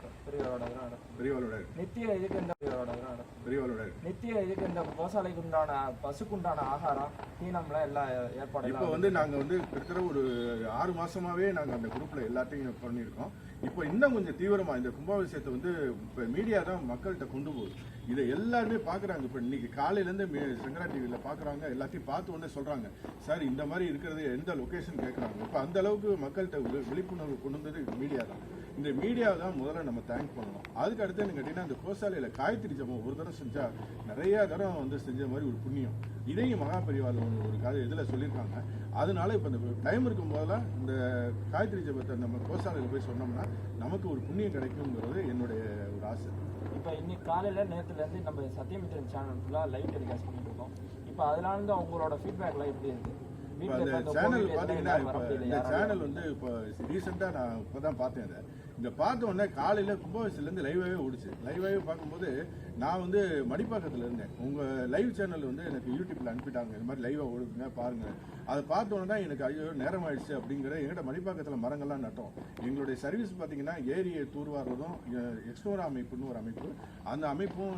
நித்திய இந்த கோசாலைக்கு உண்டான பசுக்குண்டான ஆகாரம் தீனம்லாம் எல்லா ஏற்பாடு இப்போ வந்து நாங்க வந்து கிட்டத்தட்ட ஒரு 6 மாசமாவே நாங்க அந்த குரூப்ல எல்லாத்தையும் பண்ணியிருக்கோம். இப்போ இன்னும் கொஞ்சம் தீவிரமா இந்த கும்பாபிஷேகத்தை வந்து இப்போ மீடியா தான் மக்கள்கிட்ட கொண்டு போகுது. இதை எல்லாருமே பார்க்குறாங்க. இப்போ இன்னைக்கு காலையிலேருந்து சங்கரா டிவியில் பார்க்குறாங்க, எல்லாத்தையும் பார்த்து உடனே சொல்கிறாங்க, சார் இந்த மாதிரி இருக்கிறது எந்த லொக்கேஷன் கேட்குறாங்க. இப்போ அந்த அளவுக்கு மக்கள்கிட்ட விழிப்புணர்வு கொண்டு வந்தது மீடியா தான். இந்த மீடியாவை தான் முதல்ல நம்ம தேங்க் பண்ணணும். அதுக்கு அடுத்து என்ன கேட்டிங்கன்னா, இந்த கோசாலையில் காயத்ரி ஜபம் ஒரு தடவை செஞ்சால் நிறையா தரம் வந்து செஞ்ச மாதிரி ஒரு புண்ணியம். இதையும் மகாபரிவார் ஒரு கதை இதில் சொல்லியிருக்காங்க. அதனால இப்போ இந்த டைம் இருக்கும் போதெல்லாம் இந்த காயத்ரி ஜபத்தை நம்ம கோசாலையில் போய் சொன்னோம்னா நமக்கு ஒரு புண்ணியம் கிடைக்குங்கிறது என்னுடைய ஒரு ஆசை. இப்போ இன்னைக்கு காலையில் நேற்றுலேருந்து நம்ம சத்தியமித்ரன் சேனல் ஃபுல்லாக லைவ் டெலிகாஸ்ட் பண்ணிட்டு இருக்கோம். இப்போ அதனால இருந்து அவங்களோட ஃபீட்பேக்லாம் எப்படி இருக்குது? இப்போ அந்த சேனல் பார்த்தீங்கன்னா, இப்போ இந்த சேனல் வந்து இப்போ ரீசெண்டாக நான் இப்போ தான் பார்த்தேன். அதை இந்த பார்த்த உடனே காலையில் கும்பாபிஷேகத்துலேருந்து லைவாகவே ஓடிச்சு. லைவாகவே பார்க்கும்போது நான் வந்து மடிப்பாக்கத்தில் இருந்தேன். உங்கள் லைவ் சேனல் வந்து எனக்கு யூடியூப்பில் அனுப்பிட்டாங்க, இந்த மாதிரி லைவாக ஓடுங்க பாருங்கள். அதை பார்த்த உடனே தான் எனக்கு ஐயோ நேரம் ஆயிடுச்சு அப்படிங்கிற. எங்கிட்ட மடிப்பாக்கத்தில் மரங்கள்லாம் நட்டோம். எங்களுடைய சர்வீஸ் பார்த்தீங்கன்னா ஏரியை தூர்வாடுறதும் எக்ஸ்னோரா அமைப்புன்னு ஒரு அமைப்பு, அந்த அமைப்பும்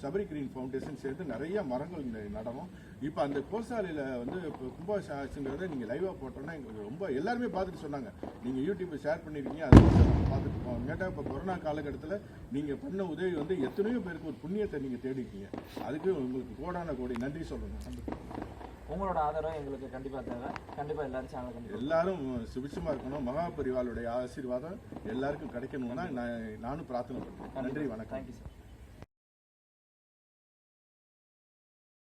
சபரி கிரீன் ஃபவுண்டேஷன் சேர்த்து நிறைய மரங்கள் நடணும். இப்போ அந்த கோசாலையில் வந்து இப்போ கும்பாபிஷேகம் ஆச்சுங்கிறத நீங்கள் லைவாக போட்டோன்னா எங்களுக்கு ரொம்ப எல்லாருமே பார்த்துட்டு சொன்னாங்க, நீங்கள் யூடியூப்பை ஷேர் பண்ணியிருக்கீங்க, அதை பார்த்துட்டு இருக்கோம். கேட்டால் இப்போ கொரோனா காலகட்டத்தில் நீங்கள் பண்ண உதவி வந்து எத்தனையோ பேருக்கு ஒரு புண்ணியத்தை நீங்கள் தேடிருக்கீங்க. அதுக்கு உங்களுக்கு கோடான கோடி நன்றி சொல்லணும். உங்களோட ஆதரவு எங்களுக்கு கண்டிப்பாக தேவை. கண்டிப்பாக எல்லாரும் சேனல் எல்லாரும் சுபிட்சமாக இருக்கணும். மகாபரிவாளுடைய ஆசீர்வாதம் எல்லாருக்கும் கிடைக்கணும்னா நானும் பிரார்த்தனை பண்ணுறேன். நன்றி, வணக்கம். Thank you sir.